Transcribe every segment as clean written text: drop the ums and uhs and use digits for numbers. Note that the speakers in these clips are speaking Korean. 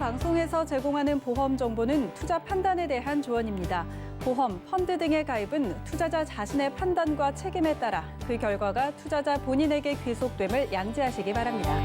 방송에서 제공하는 보험 정보는 투자 판단에 대한 조언입니다. 보험, 펀드 등의 가입은 투자자 자신의 판단과 책임에 따라 그 결과가 투자자 본인에게 귀속됨을 양지하시기 바랍니다.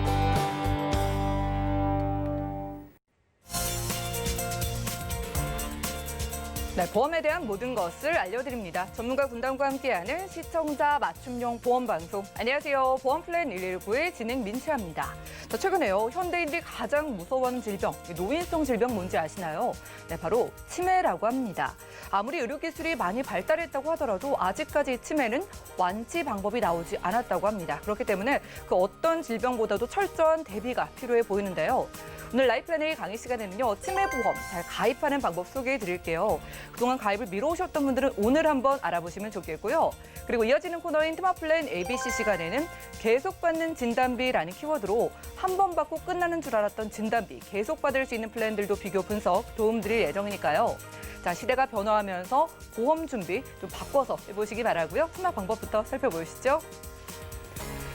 네, 보험에 대한 모든 것을 알려드립니다. 전문가 군단과 함께하는 시청자 맞춤형 보험 방송. 안녕하세요. 보험플랜 119의 진행 민채아입니다. 최근에요, 현대인들이 가장 무서워하는 질병, 노인성 질병 뭔지 아시나요? 네, 바로 치매라고 합니다. 아무리 의료기술이 많이 발달했다고 하더라도 아직까지 치매는 완치 방법이 나오지 않았다고 합니다. 그렇기 때문에 그 어떤 질병보다도 철저한 대비가 필요해 보이는데요. 오늘 라이프플랜 강의 시간에는요, 치매보험 잘 가입하는 방법 소개해 드릴게요. 그동안 가입을 미뤄오셨던 분들은 오늘 한번 알아보시면 좋겠고요. 그리고 이어지는 코너인 트마플랜 ABC 시간에는 계속받는 진단비라는 키워드로 한 번 받고 끝나는 줄 알았던 진단비, 계속 받을 수 있는 플랜들도 비교 분석 도움드릴 예정이니까요. 자, 시대가 변화하면서 보험 준비 좀 바꿔서 해보시기 바라고요. 투마 방법부터 살펴보시죠.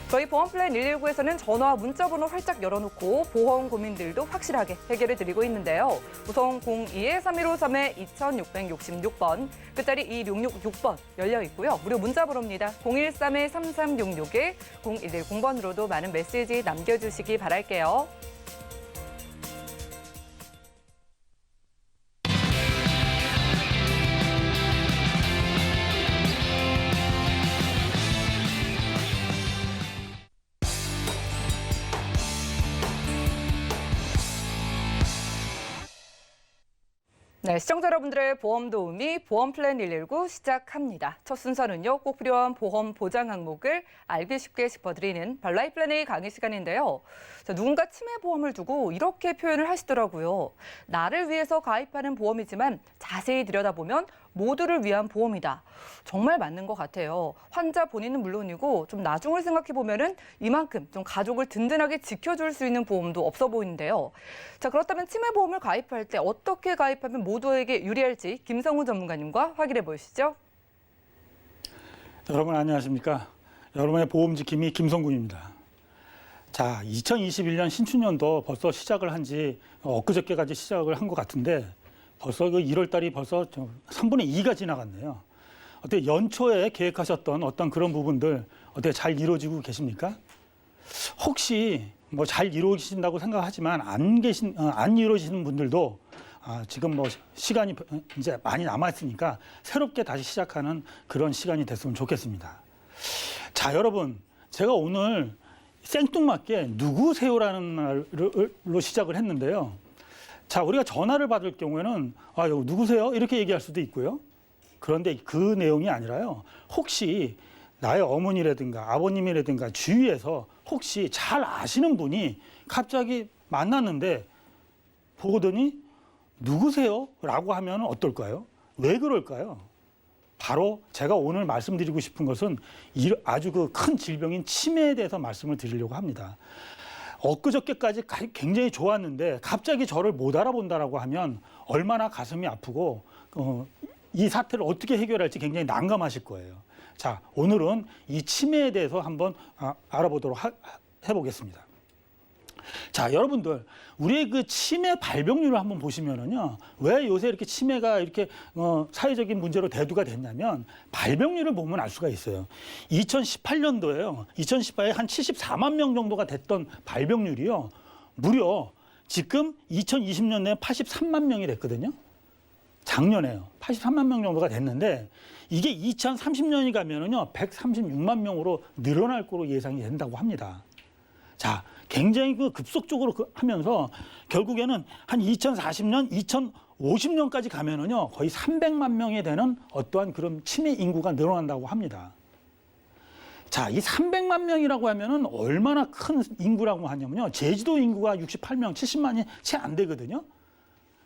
저희 보험플랜 119에서는 전화와 문자번호 활짝 열어놓고 보험 고민들도 확실하게 해결해 드리고 있는데요. 우선 02-3153-2666번, 끝자리 2666번 열려 있고요. 무료 문자번호입니다. 013-3366-0110번으로도 많은 메시지 남겨주시기 바랄게요. 네, 시청자 여러분들의 보험 도우미 보험플랜 119 시작합니다. 첫 순서는요, 꼭 필요한 보험 보장 항목을 알기 쉽게 짚어드리는 라이프플랜 강의 시간인데요. 자, 누군가 치매 보험을 두고 이렇게 표현을 하시더라고요. 나를 위해서 가입하는 보험이지만 자세히 들여다보면 모두를 위한 보험이다. 정말 맞는 것 같아요. 환자 본인은 물론이고 좀 나중을 생각해 보면은 이만큼 좀 가족을 든든하게 지켜줄 수 있는 보험도 없어 보이는데요. 자, 그렇다면 치매 보험을 가입할 때 어떻게 가입하면 모두에게 유리할지 김성훈 전문가님과 확인해 보시죠. 여러분 안녕하십니까? 여러분의 보험 지킴이 김성군입니다. 자, 2021년 신춘년도 벌써 시작을 한 지 엊그저께까지 시작을 한 것 같은데 벌써 그 1월 달이 벌써 3분의 2가 지나갔네요. 어떻게 연초에 계획하셨던 어떤 그런 부분들 어떻게 잘 이루어지고 계십니까? 혹시 뭐 잘 이루어지신다고 생각하지만 안 이루어지시는 분들도 지금 뭐 시간이 이제 많이 남았으니까 새롭게 다시 시작하는 그런 시간이 됐으면 좋겠습니다. 자, 여러분, 제가 오늘 생뚱맞게 누구세요라는 말로 시작을 했는데요. 자, 우리가 전화를 받을 경우에는 여기 누구세요? 이렇게 얘기할 수도 있고요. 그런데 그 내용이 아니라요. 혹시 나의 어머니라든가 아버님이라든가 주위에서 혹시 잘 아시는 분이 갑자기 만났는데 보더니 누구세요? 라고 하면 어떨까요? 왜 그럴까요? 바로 제가 오늘 말씀드리고 싶은 것은 아주 그 큰 질병인 치매에 대해서 말씀을 드리려고 합니다. 엊그저께까지 굉장히 좋았는데 갑자기 저를 못 알아본다라고 하면 얼마나 가슴이 아프고 이 사태를 어떻게 해결할지 굉장히 난감하실 거예요. 자, 오늘은 이 치매에 대해서 한번 알아보도록 해보겠습니다. 자, 여러분들, 우리의 그 치매 발병률을 한번 보시면은요, 왜 요새 이렇게 치매가 이렇게 사회적인 문제로 대두가 됐냐면 발병률을 보면 알 수가 있어요. 2018년도에요. 2018년에 한 74만 명 정도가 됐던 발병률이요, 무려 지금 2020년에 83만 명이 됐거든요. 작년에요. 83만 명 정도가 됐는데 이게 2030년이 가면은요, 136만 명으로 늘어날 거로 예상이 된다고 합니다. 자, 굉장히 그 급속적으로 하면서 결국에는 한 2040년, 2050년까지 가면은요, 거의 300만 명에 되는 어떠한 그런 치매 인구가 늘어난다고 합니다. 자, 이 300만 명이라고 하면은 얼마나 큰 인구라고 하냐면요, 제주도 인구가 68명, 70만이 채 안 되거든요.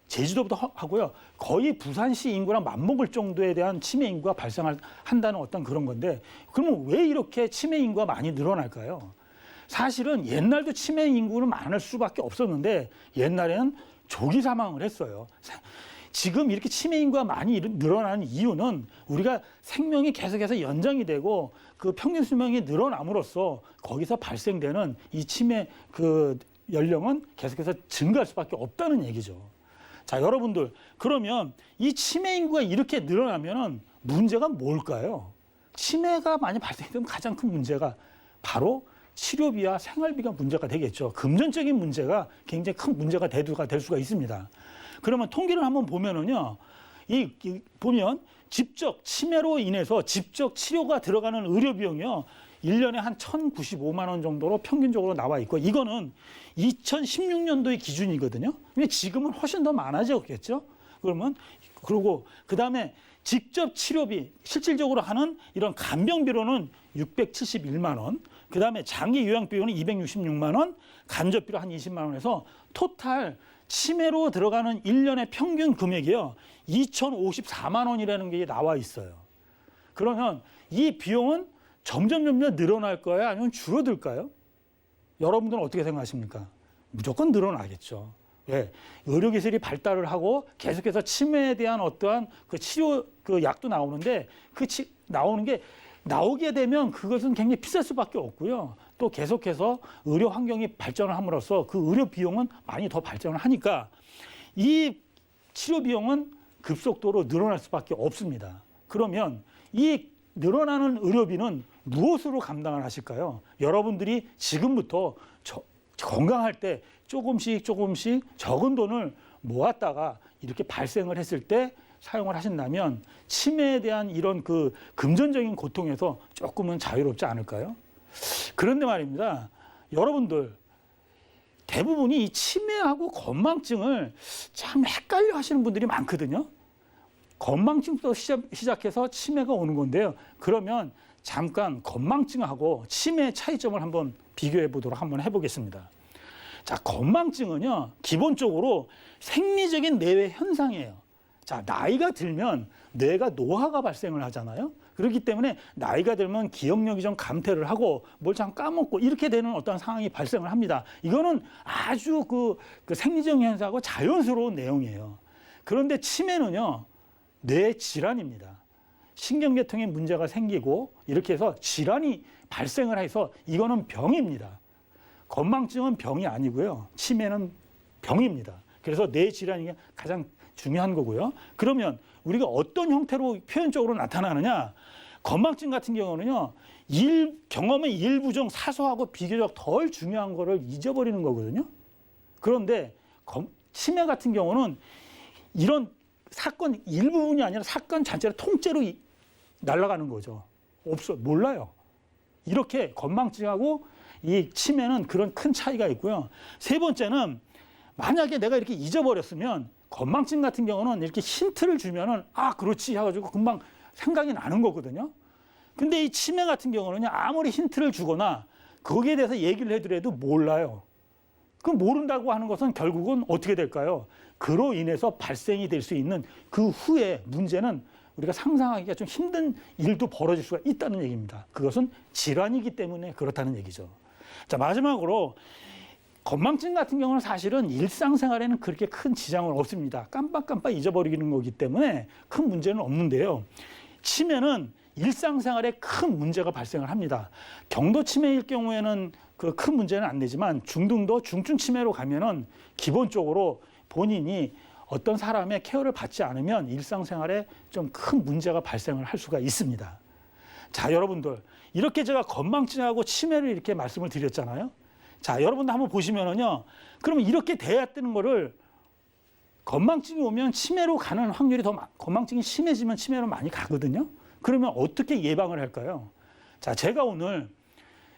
제주도부터 하고요, 거의 부산시 인구랑 맞먹을 정도에 대한 치매 인구가 발생한다는 어떤 그런 건데, 그러면 왜 이렇게 치매 인구가 많이 늘어날까요? 사실은 옛날도 치매 인구는 많을 수밖에 없었는데 옛날에는 조기 사망을 했어요. 지금 이렇게 치매 인구가 많이 늘어나는 이유는 우리가 생명이 계속해서 연장이 되고 그 평균 수명이 늘어남으로써 거기서 발생되는 이 치매 그 연령은 계속해서 증가할 수밖에 없다는 얘기죠. 자, 여러분들 그러면 이 치매 인구가 이렇게 늘어나면은 문제가 뭘까요? 치매가 많이 발생되면 가장 큰 문제가 바로 치료비와 생활비가 문제가 되겠죠. 금전적인 문제가 굉장히 큰 문제가 될 수가 있습니다. 그러면 통계를 한번 보면은요, 보면 직접 치매로 인해서 직접 치료가 들어가는 의료 비용이요, 1년에 한 1,095만 원 정도로 평균적으로 나와 있고, 이거는 2016년도의 기준이거든요. 근데 지금은 훨씬 더 많아졌겠죠. 그리고 그다음에 직접 치료비, 실질적으로 하는 이런 간병비로는 671만 원, 그다음에 장기 요양비용은 266만 원, 간접비로 한 20만 원에서 토탈 치매로 들어가는 1년의 평균 금액이요, 2,054만 원이라는 게 나와 있어요. 그러면 이 비용은 점점 늘어날까요? 아니면 줄어들까요? 여러분들은 어떻게 생각하십니까? 무조건 늘어나겠죠. 왜? 의료기술이 발달을 하고 계속해서 치매에 대한 어떠한 그 치료 그 약도 나오는데 나오는 게 나오게 되면 그것은 굉장히 비쌀 수밖에 없고요. 또 계속해서 의료 환경이 발전을 함으로써 그 의료 비용은 많이 더 발전을 하니까 이 치료 비용은 급속도로 늘어날 수밖에 없습니다. 그러면 이 늘어나는 의료비는 무엇으로 감당을 하실까요? 여러분들이 지금부터 건강할 때 조금씩 적은 돈을 모았다가 이렇게 발생을 했을 때 사용을 하신다면 치매에 대한 이런 그 금전적인 고통에서 조금은 자유롭지 않을까요? 그런데 말입니다. 여러분들 대부분이 이 치매하고 건망증을 참 헷갈려 하시는 분들이 많거든요. 건망증부터 시작해서 치매가 오는 건데요. 그러면 잠깐 건망증하고 치매의 차이점을 한번 비교해 보도록 한번 해보겠습니다. 자, 건망증은요, 기본적으로 생리적인 뇌의 현상이에요. 자, 나이가 들면 뇌가 노화가 발생을 하잖아요. 그렇기 때문에 나이가 들면 기억력이 좀 감퇴를 하고 뭘 좀 까먹고 이렇게 되는 어떤 상황이 발생을 합니다. 이거는 아주 그 생리적 현상하고 자연스러운 내용이에요. 그런데 치매는요, 뇌 질환입니다. 신경계통에 문제가 생기고 이렇게 해서 질환이 발생을 해서 이거는 병입니다. 건망증은 병이 아니고요. 치매는 병입니다. 그래서 뇌 질환이 가장 중요한 거고요. 그러면 우리가 어떤 형태로 표현적으로 나타나느냐? 건망증 같은 경우는요, 경험의 일부 중 사소하고 비교적 덜 중요한 거를 잊어버리는 거거든요. 그런데 치매 같은 경우는 이런 사건 일부분이 아니라 사건 자체를 통째로 날아가는 거죠. 몰라요. 이렇게 건망증하고 이 치매는 그런 큰 차이가 있고요. 세 번째는 만약에 내가 이렇게 잊어버렸으면 건망증 같은 경우는 이렇게 힌트를 주면은 그렇지 해가지고 금방 생각이 나는 거거든요. 근데 이 치매 같은 경우는 아무리 힌트를 주거나 거기에 대해서 얘기를 해드려도 몰라요. 그 모른다고 하는 것은 결국은 어떻게 될까요? 그로 인해서 발생이 될 수 있는 그 후에 문제는 우리가 상상하기가 좀 힘든 일도 벌어질 수가 있다는 얘기입니다. 그것은 질환이기 때문에 그렇다는 얘기죠. 자, 마지막으로 건망증 같은 경우는 사실은 일상생활에는 그렇게 큰 지장은 없습니다. 깜빡깜빡 잊어버리는 거기 때문에 큰 문제는 없는데요. 치매는 일상생활에 큰 문제가 발생을 합니다. 경도 치매일 경우에는 그 큰 문제는 안 되지만 중등도 중증 치매로 가면은 기본적으로 본인이 어떤 사람의 케어를 받지 않으면 일상생활에 좀 큰 문제가 발생을 할 수가 있습니다. 자, 여러분들 이렇게 제가 건망증하고 치매를 이렇게 말씀을 드렸잖아요. 자, 여러분들 한번 보시면은요, 그러면 이렇게 돼야 되는 거를 건망증이 오면 치매로 가는 확률이 건망증이 심해지면 치매로 많이 가거든요. 그러면 어떻게 예방을 할까요? 자, 제가 오늘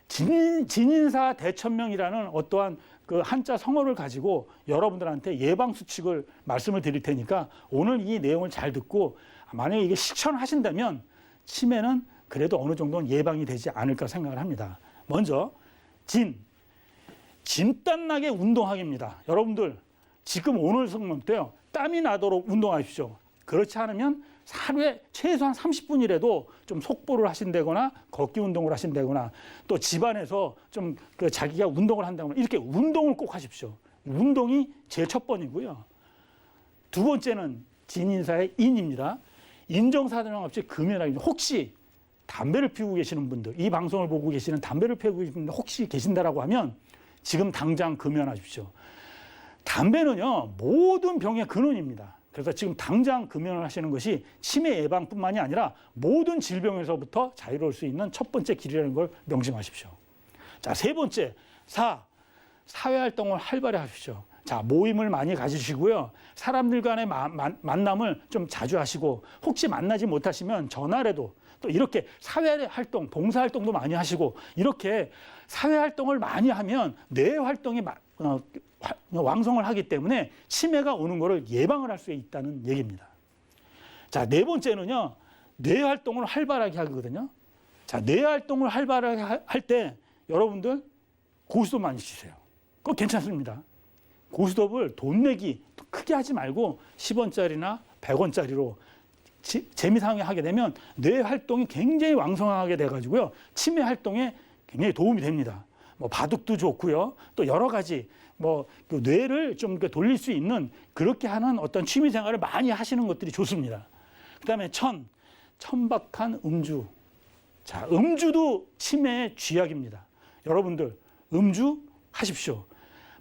진인사 대천명이라는 어떠한 그 한자 성어를 가지고 여러분들한테 예방 수칙을 말씀을 드릴 테니까 오늘 이 내용을 잘 듣고 만약에 이게 실천하신다면 치매는 그래도 어느 정도는 예방이 되지 않을까 생각을 합니다. 먼저 진땀나게 운동하기입니다. 여러분들 지금 오늘 성명 때요, 땀이 나도록 운동하십시오. 그렇지 않으면 하루에 최소한 30분이라도 좀 속보를 하신다거나 걷기 운동을 하신다거나 또 집안에서 좀 그 자기가 운동을 한다거나 이렇게 운동을 꼭 하십시오. 운동이 제일 첫 번이고요. 두 번째는 진인사의 인입니다. 인정사정 없이 금연하기. 혹시 담배를 피우고 계시는 분들, 이 방송을 보고 계시는 담배를 피우고 계시는 분들 혹시 계신다라고 하면 지금 당장 금연하십시오. 담배는요, 모든 병의 근원입니다. 그래서 지금 당장 금연을 하시는 것이 치매 예방뿐만이 아니라 모든 질병에서부터 자유로울 수 있는 첫 번째 길이라는 걸 명심하십시오. 자, 세 번째, 사회활동을 활발히 하십시오. 자, 모임을 많이 가지시고요. 사람들 간의 만남을 좀 자주 하시고, 혹시 만나지 못하시면 전화라도 또 이렇게 사회활동, 봉사활동도 많이 하시고, 이렇게 사회활동을 많이 하면 뇌 활동이 왕성을 하기 때문에 치매가 오는 것을 예방을 할 수 있다는 얘기입니다. 자, 네 번째는요, 뇌 활동을 활발하게 하거든요. 자, 뇌 활동을 활발하게 할 때 여러분들 고스톱 많이 치세요. 그거 괜찮습니다. 고스톱을 돈 내기 크게 하지 말고 10원짜리나 100원짜리로 재미상하게 하게 되면 뇌 활동이 굉장히 왕성하게 돼가지고요, 치매 활동에 굉장히 도움이 됩니다. 뭐 바둑도 좋고요, 또 여러 가지 그 뇌를 좀 돌릴 수 있는 그렇게 하는 어떤 취미 생활을 많이 하시는 것들이 좋습니다. 그다음에 천박한 음주. 자, 음주도 치매의 쥐약입니다. 여러분들 음주 하십시오.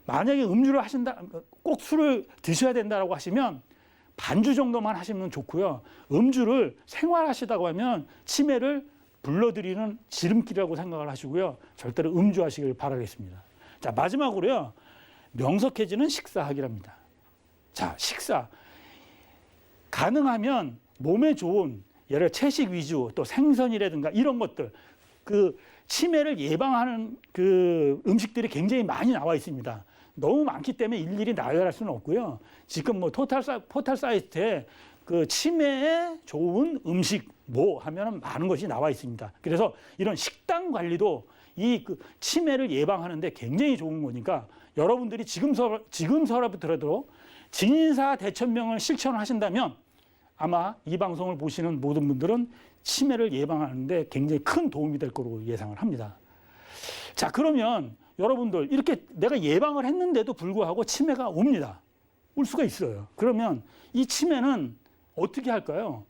만약에 음주를 하신다, 꼭 술을 드셔야 된다라고 하시면 반주 정도만 하시면 좋고요. 음주를 생활하시다고 하면 치매를 불러들이는 지름길이라고 생각을 하시고요. 절대로 음주하시길 바라겠습니다. 자, 마지막으로요, 명석해지는 식사하기랍니다. 자, 식사. 가능하면 몸에 좋은, 예를 들어 채식 위주, 또 생선이라든가 이런 것들, 그 치매를 예방하는 그 음식들이 굉장히 많이 나와 있습니다. 너무 많기 때문에 일일이 나열할 수는 없고요. 지금 뭐 포털 사이트에 그 치매에 좋은 음식 뭐 하면은 많은 것이 나와 있습니다. 그래서 이런 식단 관리도 이 그 치매를 예방하는데 굉장히 좋은 거니까 여러분들이 지금서라도 진인사 대천명을 실천하신다면 아마 이 방송을 보시는 모든 분들은 치매를 예방하는데 굉장히 큰 도움이 될 거로 예상을 합니다. 자, 그러면 여러분들 이렇게 내가 예방을 했는데도 불구하고 치매가 옵니다. 올 수가 있어요. 그러면 이 치매는 어떻게 할까요?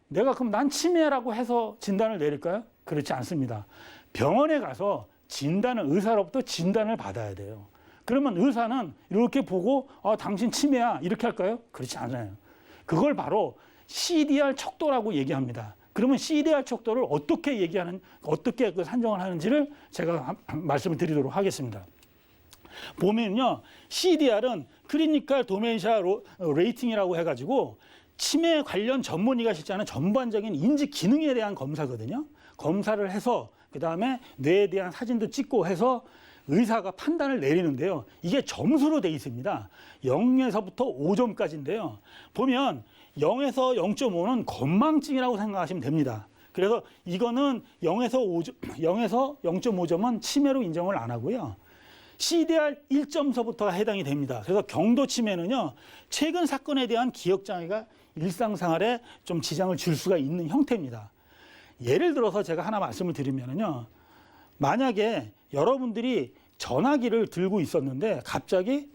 내가 그럼 난 치매라고 해서 진단을 내릴까요? 그렇지 않습니다. 병원에 가서 의사로부터 진단을 받아야 돼요. 그러면 의사는 이렇게 보고 당신 치매야 이렇게 할까요? 그렇지 않아요. 그걸 바로 CDR 척도라고 얘기합니다. 그러면 CDR 척도를 어떻게 산정을 하는지를 제가 말씀을 드리도록 하겠습니다. 보면요, CDR은 클리니컬 도멘샤 레이팅이라고 해가지고 치매 관련 전문의가 실시하는 전반적인 인지 기능에 대한 검사거든요. 검사를 해서 그 다음에 뇌에 대한 사진도 찍고 해서 의사가 판단을 내리는데요. 이게 점수로 돼 있습니다. 0에서부터 5점까지인데요. 보면 0에서 0.5는 건망증이라고 생각하시면 됩니다. 그래서 이거는 0에서 0.5점은 치매로 인정을 안 하고요. CDR 1점서부터가 해당이 됩니다. 그래서 경도 치매는요, 최근 사건에 대한 기억장애가 일상생활에 좀 지장을 줄 수가 있는 형태입니다. 예를 들어서 제가 하나 말씀을 드리면요, 만약에 여러분들이 전화기를 들고 있었는데 갑자기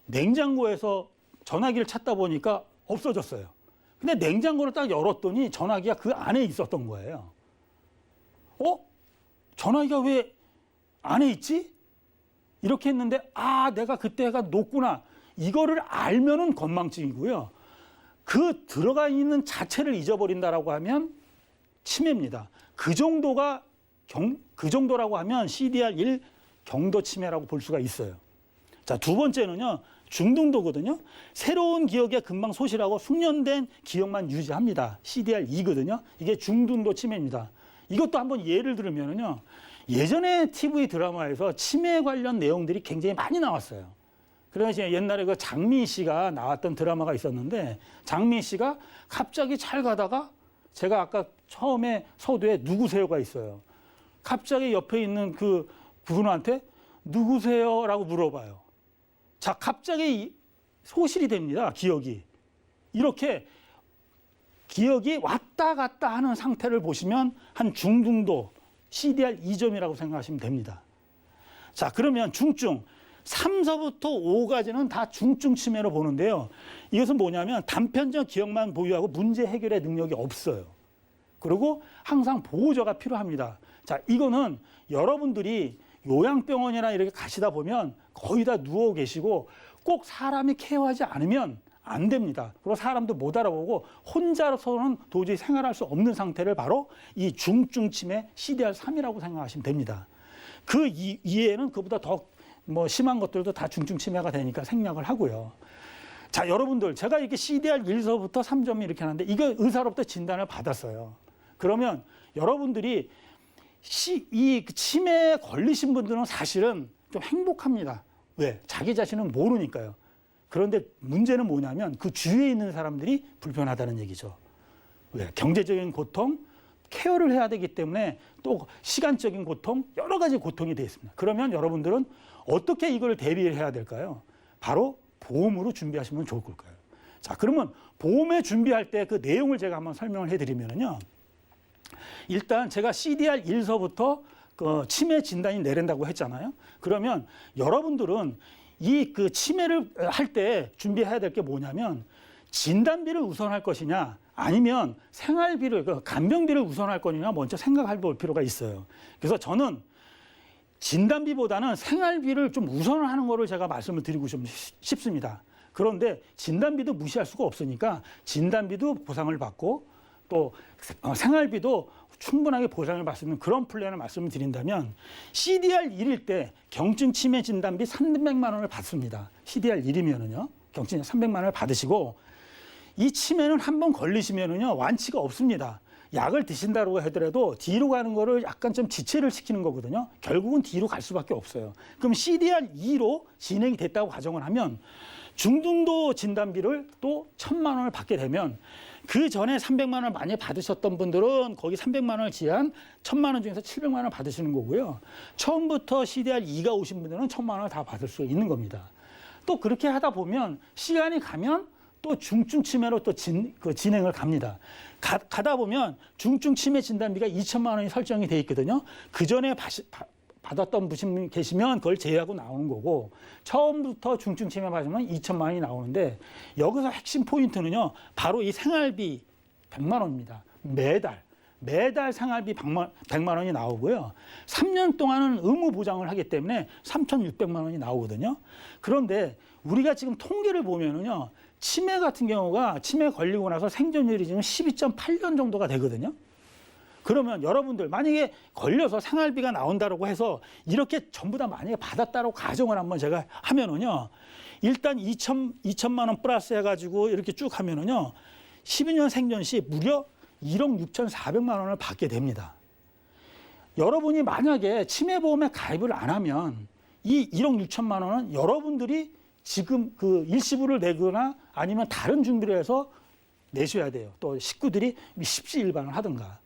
냉장고에서 전화기를 찾다 보니까 없어졌어요. 근데 냉장고를 딱 열었더니 전화기가 그 안에 있었던 거예요. 전화기가 왜 안에 있지? 이렇게 했는데 내가 그때가 높구나. 이거를 알면은 건망증이고요. 그 들어가 있는 자체를 잊어버린다라고 하면 치매입니다. 그 정도라고 하면 CDR1 경도 치매라고 볼 수가 있어요. 자, 두 번째는요, 중등도거든요. 새로운 기억에 금방 소실하고 숙련된 기억만 유지합니다. CDR2거든요. 이게 중등도 치매입니다. 이것도 한번 예를 들면요, 예전에 TV 드라마에서 치매 관련 내용들이 굉장히 많이 나왔어요. 그래서 옛날에 그 장미 씨가 나왔던 드라마가 있었는데, 장미 씨가 갑자기 잘 가다가 제가 아까 처음에 서두에 누구세요가 있어요. 갑자기 옆에 있는 그 분한테 누구세요? 라고 물어봐요. 자, 갑자기 소실이 됩니다. 기억이. 이렇게 기억이 왔다 갔다 하는 상태를 보시면 한 중등도 CDR 2점이라고 생각하시면 됩니다. 자, 그러면 중증 3서부터 5까지는 다 중증 치매로 보는데요. 이것은 뭐냐면 단편적 기억만 보유하고 문제 해결의 능력이 없어요. 그리고 항상 보호자가 필요합니다. 자, 이거는 여러분들이 요양병원이나 이렇게 가시다 보면 거의 다 누워 계시고 꼭 사람이 케어하지 않으면 안 됩니다. 그리고 사람도 못 알아보고 혼자서는 도저히 생활할 수 없는 상태를 바로 이 중증 치매 CDR3이라고 생각하시면 됩니다. 그 이외에는 그보다 더 뭐 심한 것들도 다 중증 치매가 되니까 생략을 하고요. 자, 여러분들 제가 이렇게 CDR 1서부터 3점이 이렇게 하는데 이거 의사로부터 진단을 받았어요. 그러면 여러분들이 이 치매에 걸리신 분들은 사실은 좀 행복합니다. 왜? 자기 자신은 모르니까요. 그런데 문제는 뭐냐면 그 주위에 있는 사람들이 불편하다는 얘기죠. 왜? 경제적인 고통, 케어를 해야 되기 때문에 또 시간적인 고통, 여러 가지 고통이 되어 있습니다. 그러면 여러분들은 어떻게 이걸 대비를 해야 될까요? 바로 보험으로 준비하시면 좋을 걸까요? 자, 그러면 보험에 준비할 때 그 내용을 제가 한번 설명을 해드리면요. 일단 제가 CDR 1서부터 그 치매 진단이 내린다고 했잖아요. 그러면 여러분들은 이 그 치매를 할 때 준비해야 될 게 뭐냐면 진단비를 우선할 것이냐 아니면 생활비를 그 간병비를 우선할 거냐 먼저 생각해 볼 필요가 있어요. 그래서 저는 진단비보다는 생활비를 좀 우선을 하는 거를 제가 말씀을 드리고 좀 싶습니다. 그런데 진단비도 무시할 수가 없으니까 진단비도 보상을 받고 또 생활비도 충분하게 보상을 받을 수 있는 그런 플랜을 말씀을 드린다면 CDR 1일 때 경증 치매 진단비 300만 원을 받습니다. CDR 1이면은요. 경증 300만 원을 받으시고 이 치매는 한번 걸리시면은요. 완치가 없습니다. 약을 드신다고 하더라도 뒤로 가는 거를 약간 좀 지체를 시키는 거거든요. 결국은 뒤로 갈 수밖에 없어요. 그럼 CDR 2로 진행이 됐다고 가정을 하면 중등도 진단비를 또 1,000만 원을 받게 되면 그 전에 300만 원을 많이 받으셨던 분들은 거기 300만 원을 지한 1,000만 원 중에서 700만 원을 받으시는 거고요. 처음부터 CDR 2가 오신 분들은 1,000만 원을 다 받을 수 있는 겁니다. 또 그렇게 하다 보면 시간이 가면 또 중증 치매로 또 진행을 갑니다. 가다 보면 중증 치매 진단비가 2,000만 원이 설정이 돼 있거든요. 그 전에 받았던 분이 계시면 그걸 제외하고 나오는 거고 처음부터 중증 치매 받으면 2,000만 원이 나오는데 여기서 핵심 포인트는요. 바로 이 생활비 100만 원입니다. 매달 생활비 100만 원이 나오고요. 3년 동안은 의무 보장을 하기 때문에 3,600만 원이 나오거든요. 그런데 우리가 지금 통계를 보면은요. 치매 같은 경우가 치매 걸리고 나서 생존율이 지금 12.8년 정도가 되거든요. 그러면 여러분들 만약에 걸려서 생활비가 나온다고 해서 이렇게 전부 다 만약에 받았다고 가정을 한번 제가 하면은요. 일단 2천만 원 플러스 해가지고 이렇게 쭉 하면은요. 12년 생존 시 무려 1억 6,400만 원을 받게 됩니다. 여러분이 만약에 치매보험에 가입을 안 하면 이 1억 6천만 원은 여러분들이 지금 그 일시불을 내거나 아니면 다른 준비를 해서 내셔야 돼요. 또 식구들이 십시일반을 하든가.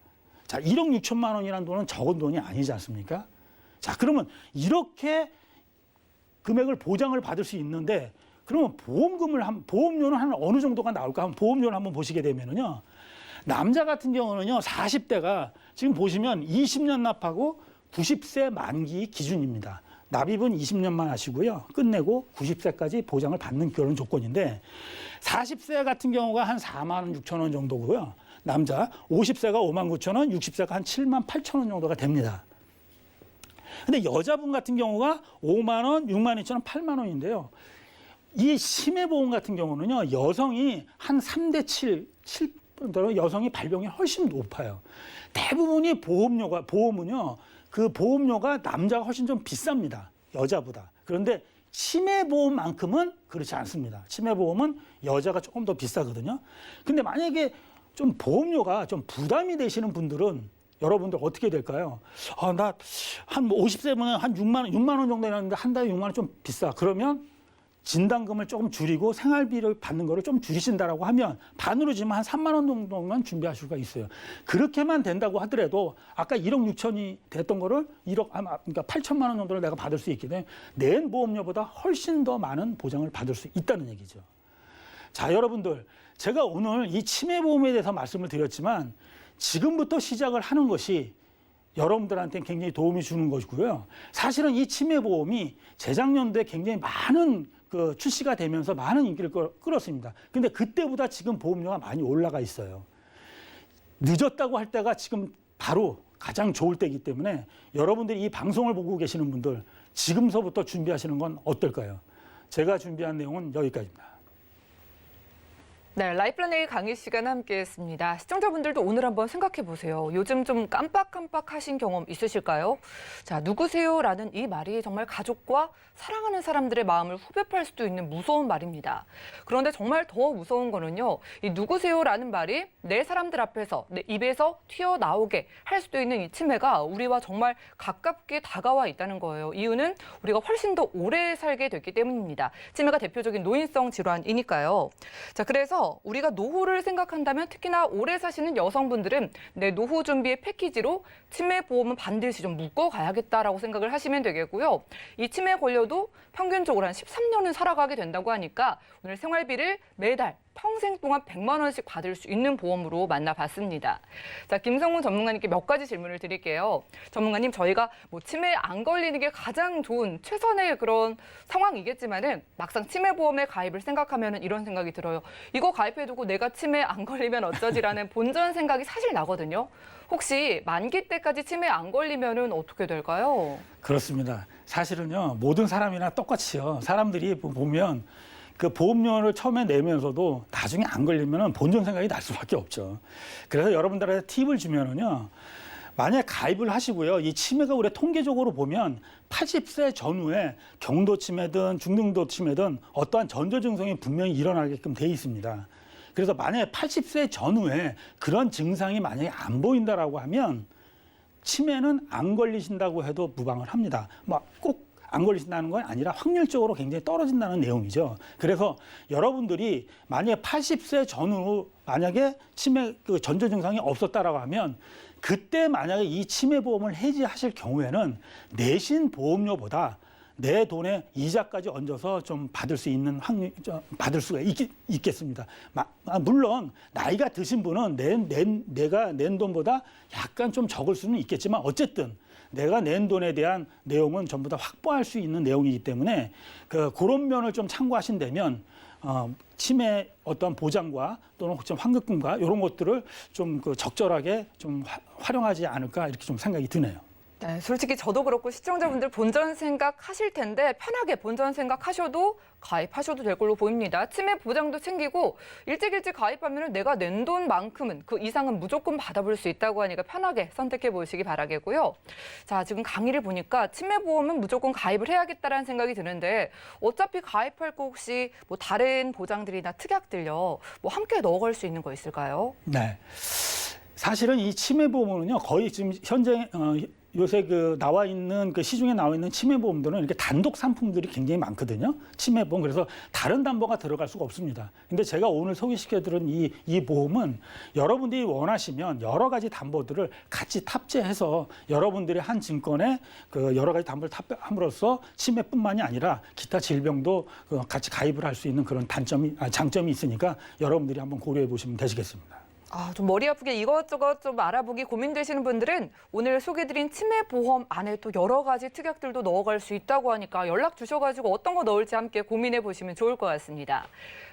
자, 1억 6천만 원이라는 돈은 적은 돈이 아니지 않습니까? 자, 그러면 이렇게 금액을 보장을 받을 수 있는데 그러면 보험료는 한 어느 정도가 나올까? 한번 보험료를 한번 보시게 되면은요. 남자 같은 경우는요. 40대가 지금 보시면 20년 납하고 90세 만기 기준입니다. 납입은 20년만 하시고요. 끝내고 90세까지 보장을 받는 그런 조건인데 40세 같은 경우가 한 4만 6천 원 정도고요. 남자 50세가 5만 9천 원, 60세가 한 7만 8천 원 정도가 됩니다. 근데 여자분 같은 경우가 5만 원, 6만 2천 원, 8만 원인데요. 이 치매보험 같은 경우는요. 여성이 한 3대 7 여성이 발병이 훨씬 높아요. 대부분이 보험은요. 그 보험료가 남자가 훨씬 좀 비쌉니다. 여자보다. 그런데 치매보험만큼은 그렇지 않습니다. 치매보험은 여자가 조금 더 비싸거든요. 근데 만약에 좀 보험료가 좀 부담이 되시는 분들은 여러분들 어떻게 될까요? 나 한 50세면 한 6만 원 정도 되는데 한 달에 6만 원 좀 비싸. 그러면 진단금을 조금 줄이고 생활비를 받는 거를 좀 줄이신다라고 하면 반으로 지면 한 3만 원 정도만 준비하실 수가 있어요. 그렇게만 된다고 하더라도 아까 1억 6천이 됐던 거를 그러니까 8천만 원 정도를 내가 받을 수 있기 때문에 낸 보험료보다 훨씬 더 많은 보장을 받을 수 있다는 얘기죠. 자, 여러분들 제가 오늘 이 치매보험에 대해서 말씀을 드렸지만 지금부터 시작을 하는 것이 여러분들한테 굉장히 도움이 주는 것이고요. 사실은 이 치매보험이 재작년도에 굉장히 많은 출시가 되면서 많은 인기를 끌었습니다. 근데 그때보다 지금 보험료가 많이 올라가 있어요. 늦었다고 할 때가 지금 바로 가장 좋을 때이기 때문에 여러분들이 이 방송을 보고 계시는 분들 지금서부터 준비하시는 건 어떨까요? 제가 준비한 내용은 여기까지입니다. 네, 라이플랜 A 강의 시간 함께했습니다. 시청자분들도 오늘 한번 생각해 보세요. 요즘 좀 깜빡깜빡하신 경험 있으실까요? 자, 누구세요라는 이 말이 정말 가족과 사랑하는 사람들의 마음을 후벼팔 수도 있는 무서운 말입니다. 그런데 정말 더 무서운 거는요, 이 누구세요라는 말이 내 사람들 앞에서 내 입에서 튀어나오게 할 수도 있는 이 치매가 우리와 정말 가깝게 다가와 있다는 거예요. 이유는 우리가 훨씬 더 오래 살게 됐기 때문입니다. 치매가 대표적인 노인성 질환이니까요. 자, 그래서 우리가 노후를 생각한다면 특히나 오래 사시는 여성분들은 내 노후 준비의 패키지로 치매 보험은 반드시 좀 묶어 가야겠다라고 생각을 하시면 되겠고요. 이 치매 걸려도 평균적으로 한 13년은 살아가게 된다고 하니까 오늘 생활비를 매달 평생 동안 100만 원씩 받을 수 있는 보험으로 만나봤습니다. 자, 김성훈 전문가님께 몇 가지 질문을 드릴게요. 전문가님, 저희가 뭐 치매에 안 걸리는 게 가장 좋은 최선의 그런 상황이겠지만은 막상 치매 보험에 가입을 생각하면은 이런 생각이 들어요. 이거 가입해두고 내가 치매에 안 걸리면 어쩌지라는 본전 생각이 사실 나거든요. 혹시 만기 때까지 치매에 안 걸리면은 어떻게 될까요? 그렇습니다. 사실은요, 모든 사람이나 똑같이요. 사람들이 보면 그 보험료를 처음에 내면서도 나중에 안 걸리면 본전 생각이 날 수밖에 없죠. 그래서 여러분들한테 팁을 주면은요, 만약에 가입을 하시고요, 이 치매가 우리 통계적으로 보면 80세 전후에 경도 치매든 중등도 치매든 어떠한 전조 증상이 분명히 일어나게끔 돼 있습니다. 그래서 만약에 80세 전후에 그런 증상이 만약에 안 보인다라고 하면 치매는 안 걸리신다고 해도 무방을 합니다. 꼭 안 걸리신다는 건 아니라 확률적으로 굉장히 떨어진다는 내용이죠. 그래서 여러분들이 만약에 80세 전후로 만약에 치매 그 전조 증상이 없었다라고 하면 그때 만약에 이 치매 보험을 해지하실 경우에는 내신 보험료보다 내 돈에 이자까지 얹어서 좀 받을 수 있는 받을 수가 있겠습니다. 물론 나이가 드신 분은 내가 낸 돈보다 약간 좀 적을 수는 있겠지만 어쨌든 내가 낸 돈에 대한 내용은 전부 다 확보할 수 있는 내용이기 때문에 그런 면을 좀 참고하신다면 치매 어떤 보장과 또는 혹시 환급금과 이런 것들을 좀 적절하게 좀 활용하지 않을까 이렇게 좀 생각이 드네요. 네, 솔직히 저도 그렇고 시청자분들 본전 생각하실 텐데 편하게 본전 생각하셔도 가입하셔도 될 걸로 보입니다. 치매 보장도 챙기고 일찍 가입하면 내가 낸 돈만큼은 그 이상은 무조건 받아볼 수 있다고 하니까 편하게 선택해 보시기 바라겠고요. 자, 지금 강의를 보니까 치매 보험은 무조건 가입을 해야겠다라는 생각이 드는데 어차피 가입할 거 혹시 뭐 다른 보장들이나 특약들요, 뭐 함께 넣어갈 수 있는 거 있을까요? 네. 사실은 이 치매 보험은요, 거의 지금 현재 요새 나와 있는 시중에 나와 있는 치매 보험들은 이렇게 단독 상품들이 굉장히 많거든요. 치매 보험. 그래서 다른 담보가 들어갈 수가 없습니다. 근데 제가 오늘 소개시켜드린 이 보험은 여러분들이 원하시면 여러 가지 담보들을 같이 탑재해서 여러분들이 한 증권에 여러 가지 담보를 탑재함으로써 치매뿐만이 아니라 기타 질병도 같이 가입을 할 수 있는 그런 장점이 있으니까 여러분들이 한번 고려해 보시면 되시겠습니다. 좀 머리 아프게 이것저것 좀 알아보기 고민되시는 분들은 오늘 소개드린 치매 보험 안에 또 여러 가지 특약들도 넣어갈 수 있다고 하니까 연락 주셔가지고 어떤 거 넣을지 함께 고민해 보시면 좋을 것 같습니다.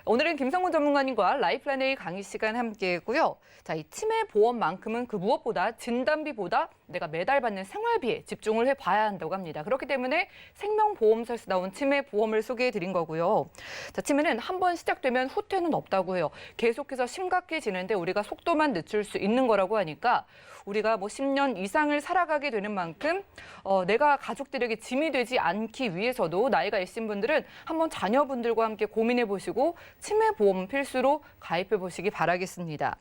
오늘은 김성훈 전문가님과 라이플랜 A 강의 시간 함께했고요. 자, 이 치매 보험만큼은 그 무엇보다 진단비보다 내가 매달 받는 생활비에 집중을 해봐야 한다고 합니다. 그렇기 때문에 생명보험사에서 나온 치매 보험을 소개해드린 거고요. 자, 치매는 한번 시작되면 후퇴는 없다고 해요. 계속해서 심각해지는데 우리가 속도만 늦출 수 있는 거라고 하니까 우리가 뭐 10년 이상을 살아가게 되는 만큼 내가 가족들에게 짐이 되지 않기 위해서도 나이가 있으신 분들은 한번 자녀분들과 함께 고민해 보시고 치매 보험 필수로 가입해 보시기 바라겠습니다.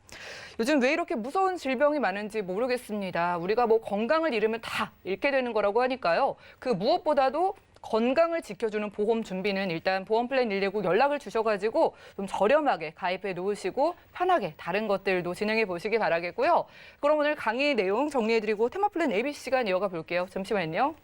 요즘 왜 이렇게 무서운 질병이 많은지 모르겠습니다. 우리가 뭐 건강을 잃으면 다 잃게 되는 거라고 하니까요. 그 무엇보다도 건강을 지켜주는 보험 준비는 일단 보험 플랜 119 연락을 주셔가지고 좀 저렴하게 가입해 놓으시고 편하게 다른 것들도 진행해 보시기 바라겠고요. 그럼 오늘 강의 내용 정리해드리고 테마 플랜 ABC 시간 이어가 볼게요. 잠시만요.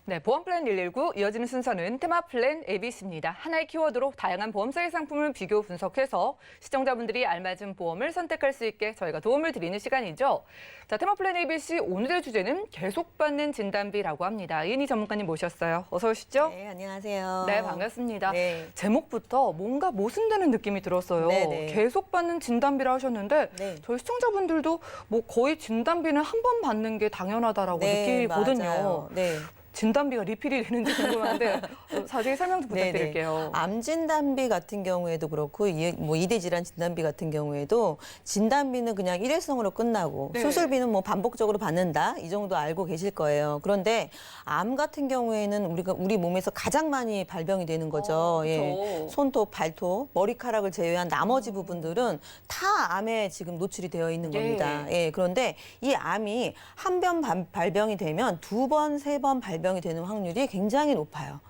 네, 보험 플랜 119 이어지는 순서는 테마 플랜 ABC입니다. 하나의 키워드로 다양한 보험사의 상품을 비교 분석해서 시청자분들이 알맞은 보험을 선택할 수 있게 저희가 도움을 드리는 시간이죠. 자, 테마 플랜 ABC 오늘의 주제는 계속받는 진단비라고 합니다. 이은희 전문가님 모셨어요. 어서 오시죠. 네, 안녕하세요. 네, 반갑습니다. 네. 제목부터 뭔가 모순되는 느낌이 들었어요. 네네. 계속받는 진단비라 하셨는데 네. 저희 시청자분들도 뭐 거의 진단비는 한 번 받는 게 당연하다라고 느끼거든요. 맞아요. 네. 진단비가 리필이 되는지 궁금한데 자세히 설명 좀 부탁드릴게요. 암 진단비 같은 경우에도 그렇고 이대 질환 진단비 같은 경우에도 진단비는 그냥 일회성으로 끝나고 네. 수술비는 뭐 반복적으로 받는다 이 정도 알고 계실 거예요. 그런데 암 같은 경우에는 우리 몸에서 가장 많이 발병이 되는 거죠. 그렇죠. 손톱, 발톱, 머리카락을 제외한 나머지 부분들은 다 암에 지금 노출이 되어 있는 겁니다. 그런데 이 암이 한 번 발병이 되면 두 번, 세 번 발병이 되는 확률이 굉장히 높아요.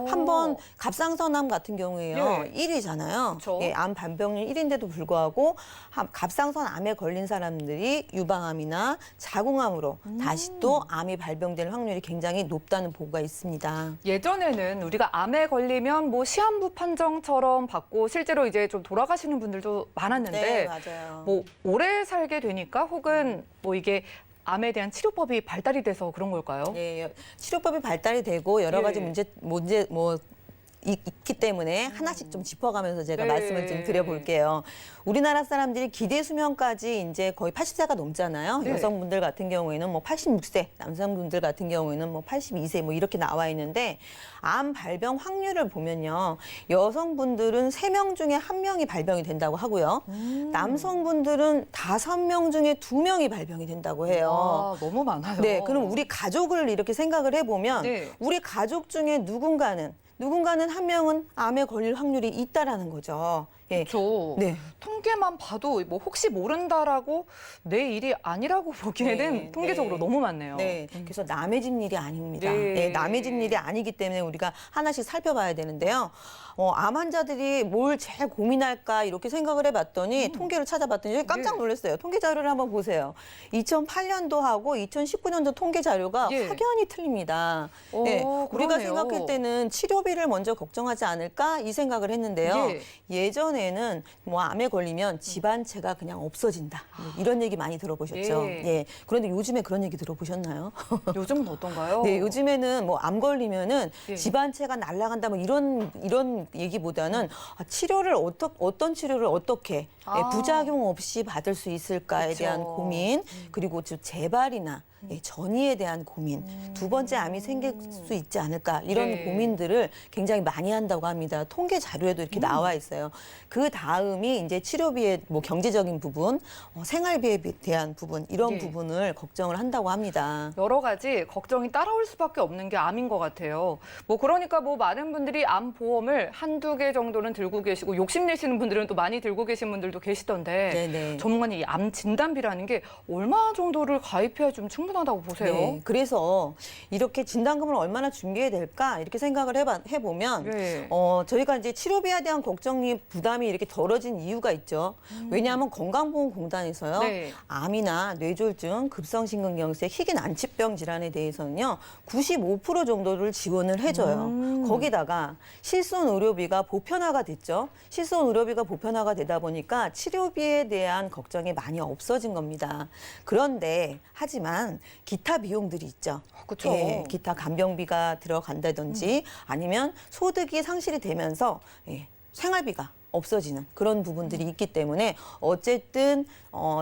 한 번 갑상선암 같은 경우에요. 1위잖아요. 그쵸. 암 발병률 1인데도 불구하고 갑상선암에 걸린 사람들이 유방암이나 자궁암으로 다시 또 암이 발병될 확률이 굉장히 높다는 보고가 있습니다. 예전에는 우리가 암에 걸리면 뭐 시한부 판정처럼 받고 실제로 이제 좀 돌아가시는 분들도 많았는데 네, 맞아요. 뭐 오래 살게 되니까 혹은 뭐 이게 암에 대한 치료법이 발달이 돼서 그런 걸까요? 네, 치료법이 발달이 되고 여러 가지 예. 문제 있기 때문에 하나씩 좀 짚어가면서 제가 네. 말씀을 좀 드려볼게요. 우리나라 사람들이 기대 수명까지 이제 거의 80세가 넘잖아요. 네. 여성분들 같은 경우에는 뭐 86세, 남성분들 같은 경우에는 뭐 82세 뭐 이렇게 나와 있는데 암 발병 확률을 보면요. 여성분들은 3명 중에 1명이 발병이 된다고 하고요. 남성분들은 5명 중에 2명이 발병이 된다고 해요. 아, 너무 많아요. 네, 그럼 우리 가족을 이렇게 생각을 해보면 네. 우리 가족 중에 누군가는 한 명은 암에 걸릴 확률이 있다라는 거죠. 그렇죠. 네. 통계만 봐도 뭐 혹시 모른다라고 내 일이 아니라고 보기에는 네, 통계적으로 네. 너무 많네요. 네, 그래서 남의 집 일이 아닙니다. 네. 네, 남의 집 일이 아니기 때문에 우리가 하나씩 살펴봐야 되는데요. 암 환자들이 뭘 제일 고민할까 이렇게 생각을 해봤더니 통계를 찾아봤더니 깜짝 네. 놀랐어요. 통계 자료를 한번 보세요. 2008년도하고 2019년도 통계 자료가 예. 확연히 틀립니다. 오, 네, 우리가 그러네요. 생각할 때는 치료비를 먼저 걱정하지 않을까 이 생각을 했는데요. 예. 예전에는 뭐 암에 걸리면 집안채가 그냥 없어진다. 이런 얘기 많이 들어보셨죠. 예. 그런데 요즘에 그런 얘기 들어보셨나요? 요즘은 어떤가요? 네, 요즘에는 뭐 암 걸리면은 예. 집안채가 날아간다 뭐 이런 얘기보다는 치료를 어떤 치료를 어떻게 부작용 없이 받을 수 있을까에 그쵸. 대한 고민, 그리고 재발이나 전이에 대한 고민, 두 번째 암이 생길 수 있지 않을까 이런 네. 고민들을 굉장히 많이 한다고 합니다. 통계 자료에도 이렇게 나와 있어요. 그 다음이 이제 치료비의 뭐 경제적인 부분, 생활비에 대한 부분 이런 예. 부분을 걱정을 한다고 합니다. 여러 가지 걱정이 따라올 수밖에 없는 게 암인 것 같아요. 뭐 그러니까 뭐 많은 분들이 암 보험을 한두 개 정도는 들고 계시고 욕심내시는 분들은 또 많이 들고 계신 분들도 계시던데 네네. 전문가님 이 암 진단비라는 게 얼마 정도를 가입해야 좀 충분하다고 보세요? 네, 그래서 이렇게 진단금을 얼마나 준비해야 될까 이렇게 생각을 해보면 네. 저희가 이제 치료비에 대한 걱정이 부담이 이렇게 덜어진 이유가 있죠. 왜냐하면 건강보험공단에서요. 네. 암이나 뇌졸중, 급성심근경색, 희귀난치병 질환에 대해서는요. 95% 정도를 지원을 해줘요. 거기다가 실손 의료비가 보편화가 됐죠. 실손 의료비가 보편화가 되다 보니까 치료비에 대한 걱정이 많이 없어진 겁니다. 그런데 하지만 기타 비용들이 있죠. 그렇죠. 기타 간병비가 들어간다든지 아니면 소득이 상실이 되면서 생활비가 없어지는 그런 부분들이 있기 때문에 어쨌든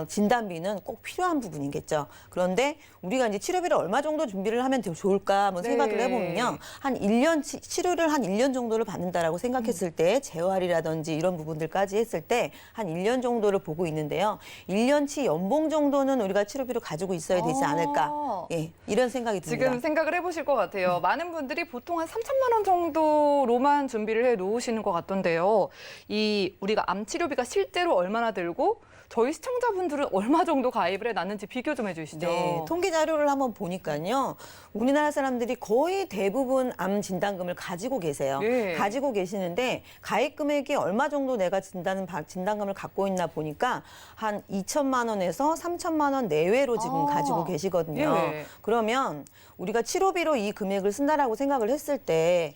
진단비는 꼭 필요한 부분이겠죠. 그런데 우리가 이제 치료비를 얼마 정도 준비를 하면 더 좋을까 한번 생각을 해보면요. 한 1년 치료를 한 1년 정도를 받는다라고 생각했을 때 재활이라든지 이런 부분들까지 했을 때 한 1년 정도를 보고 있는데요. 1년치 연봉 정도는 우리가 치료비로 가지고 있어야 되지 않을까. 이런 생각이 듭니다. 지금 생각을 해보실 것 같아요. 많은 분들이 보통 한 3천만 원 정도로만 준비를 해 놓으시는 것 같던데요. 이 우리가 암 치료비가 실제로 얼마나 들고 저희 시청자분들은 얼마 정도 가입을 해놨는지 비교 좀 해주시죠. 네, 통계 자료를 한번 보니까요. 우리나라 사람들이 거의 대부분 암 진단금을 가지고 계세요. 예. 가지고 계시는데 가입 금액이 얼마 정도 내가 진단금을 갖고 있나 보니까 한 2천만 원에서 3천만 원 내외로 지금 가지고 계시거든요. 예. 그러면 우리가 치료비로 이 금액을 쓴다라고 생각을 했을 때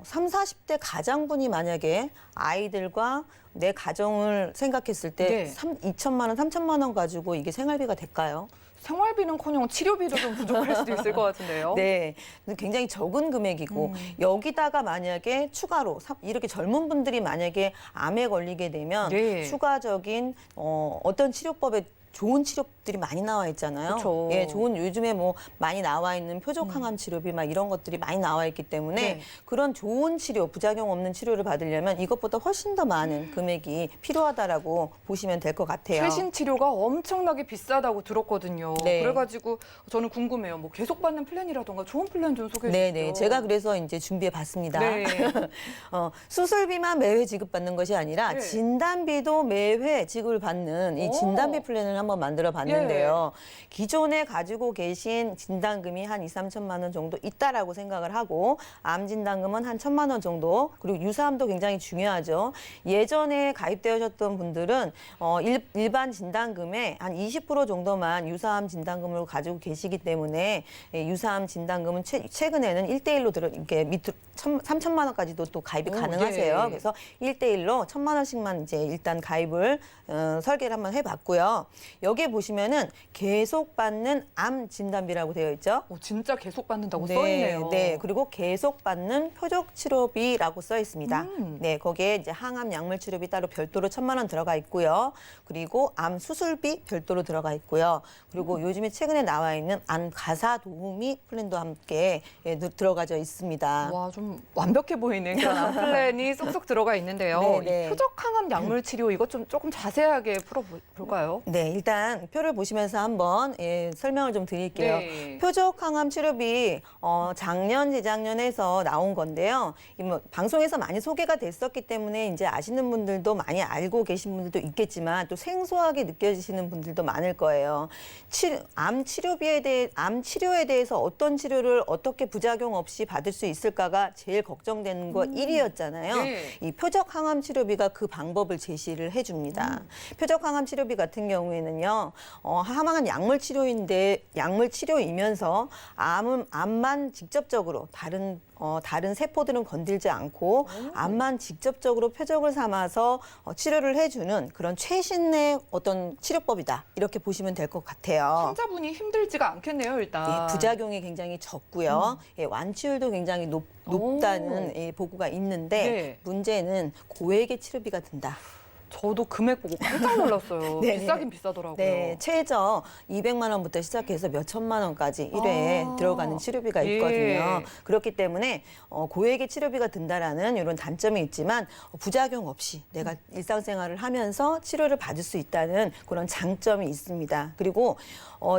3, 40대 가장분이 만약에 아이들과 내 가정을 생각했을 때 네. 2천만 원, 3천만 원 가지고 이게 생활비가 될까요? 생활비는커녕 치료비도 좀 부족할 수도 있을 것 같은데요. 네, 굉장히 적은 금액이고 여기다가 만약에 추가로 이렇게 젊은 분들이 만약에 암에 걸리게 되면 네. 추가적인 어떤 치료법에 좋은 치료들이 많이 나와 있잖아요. 그쵸. 예, 좋은 요즘에 뭐 많이 나와 있는 표적항암 치료비 막 이런 것들이 많이 나와 있기 때문에 네. 그런 좋은 치료, 부작용 없는 치료를 받으려면 이것보다 훨씬 더 많은 금액이 필요하다라고 보시면 될 것 같아요. 최신 치료가 엄청나게 비싸다고 들었거든요. 네. 그래가지고 저는 궁금해요. 뭐 계속 받는 플랜이라던가 좋은 플랜 좀 소개해 주시죠. 네네. 제가 그래서 이제 준비해 봤습니다. 네. 수술비만 매회 지급받는 것이 아니라 네. 진단비도 매회 지급을 받는 이 오. 진단비 플랜을 한번 만들어 봤는데요. 기존에 가지고 계신 진단금이 한 2, 3천만 원 정도 있다라고 생각을 하고 암 진단금은 한 1천만 원 정도 그리고 유사암도 굉장히 중요하죠. 예전에 가입되셨던 분들은 일반 진단금의 한 20% 정도만 유사암 진단금으로 가지고 계시기 때문에 유사암 진단금은 최근에는 1대1로 이렇게 밑으로 3천만 원까지도 또 가입이 가능하세요. 네. 그래서 1대1로 1천만 원씩만 이제 일단 가입을 설계를 한번 해봤고요. 여기에 보시면은 계속 받는 암 진단비라고 되어 있죠. 진짜 계속 받는다고 써있네요. 네, 그리고 계속 받는 표적 치료비라고 써 있습니다. 네, 거기에 이제 항암 약물 치료비 따로 별도로 1천만 원 들어가 있고요. 그리고 암 수술비 별도로 들어가 있고요. 그리고 요즘에 최근에 나와 있는 암 가사 도우미 플랜도 함께 들어가져 있습니다. 와, 좀 완벽해 보이는 그런 암 플랜이 쏙쏙 들어가 있는데요. 네, 네. 이 표적 항암 약물 치료 이것 좀 조금 자세하게 풀어볼까요? 네, 일단 표를 보시면서 한번 설명을 좀 드릴게요. 네. 표적 항암 치료비 작년, 재작년에서 나온 건데요. 뭐 방송에서 많이 소개가 됐었기 때문에 이제 아시는 분들도 많이 알고 계신 분들도 있겠지만 또 생소하게 느껴지시는 분들도 많을 거예요. 암 치료에 대해서 어떤 치료를 어떻게 부작용 없이 받을 수 있을까가 제일 걱정되는 거 1위였잖아요. 네. 이 표적 항암 치료비가 그 방법을 제시를 해줍니다. 표적 항암 치료비 같은 경우에는요, 항암 약물 치료이면서 암만 직접적으로 다른 세포들은 건들지 않고 암만 직접적으로 표적을 삼아서 치료를 해주는 그런 최신의 어떤 치료법이다. 이렇게 보시면 될 것 같아요. 환자분이 힘들지가 않겠네요, 일단. 예, 부작용이 굉장히 적고요. 예, 완치율도 굉장히 높다는 보고가 있는데 네. 문제는 고액의 치료비가 든다. 저도 금액 보고 깜짝 놀랐어요. 네. 비싸긴 비싸더라고요. 네, 최저 200만 원부터 시작해서 몇 천만 원까지 1회에 들어가는 치료비가 있거든요. 예. 그렇기 때문에 고액의 치료비가 든다라는 이런 단점이 있지만 부작용 없이 내가 일상생활을 하면서 치료를 받을 수 있다는 그런 장점이 있습니다. 그리고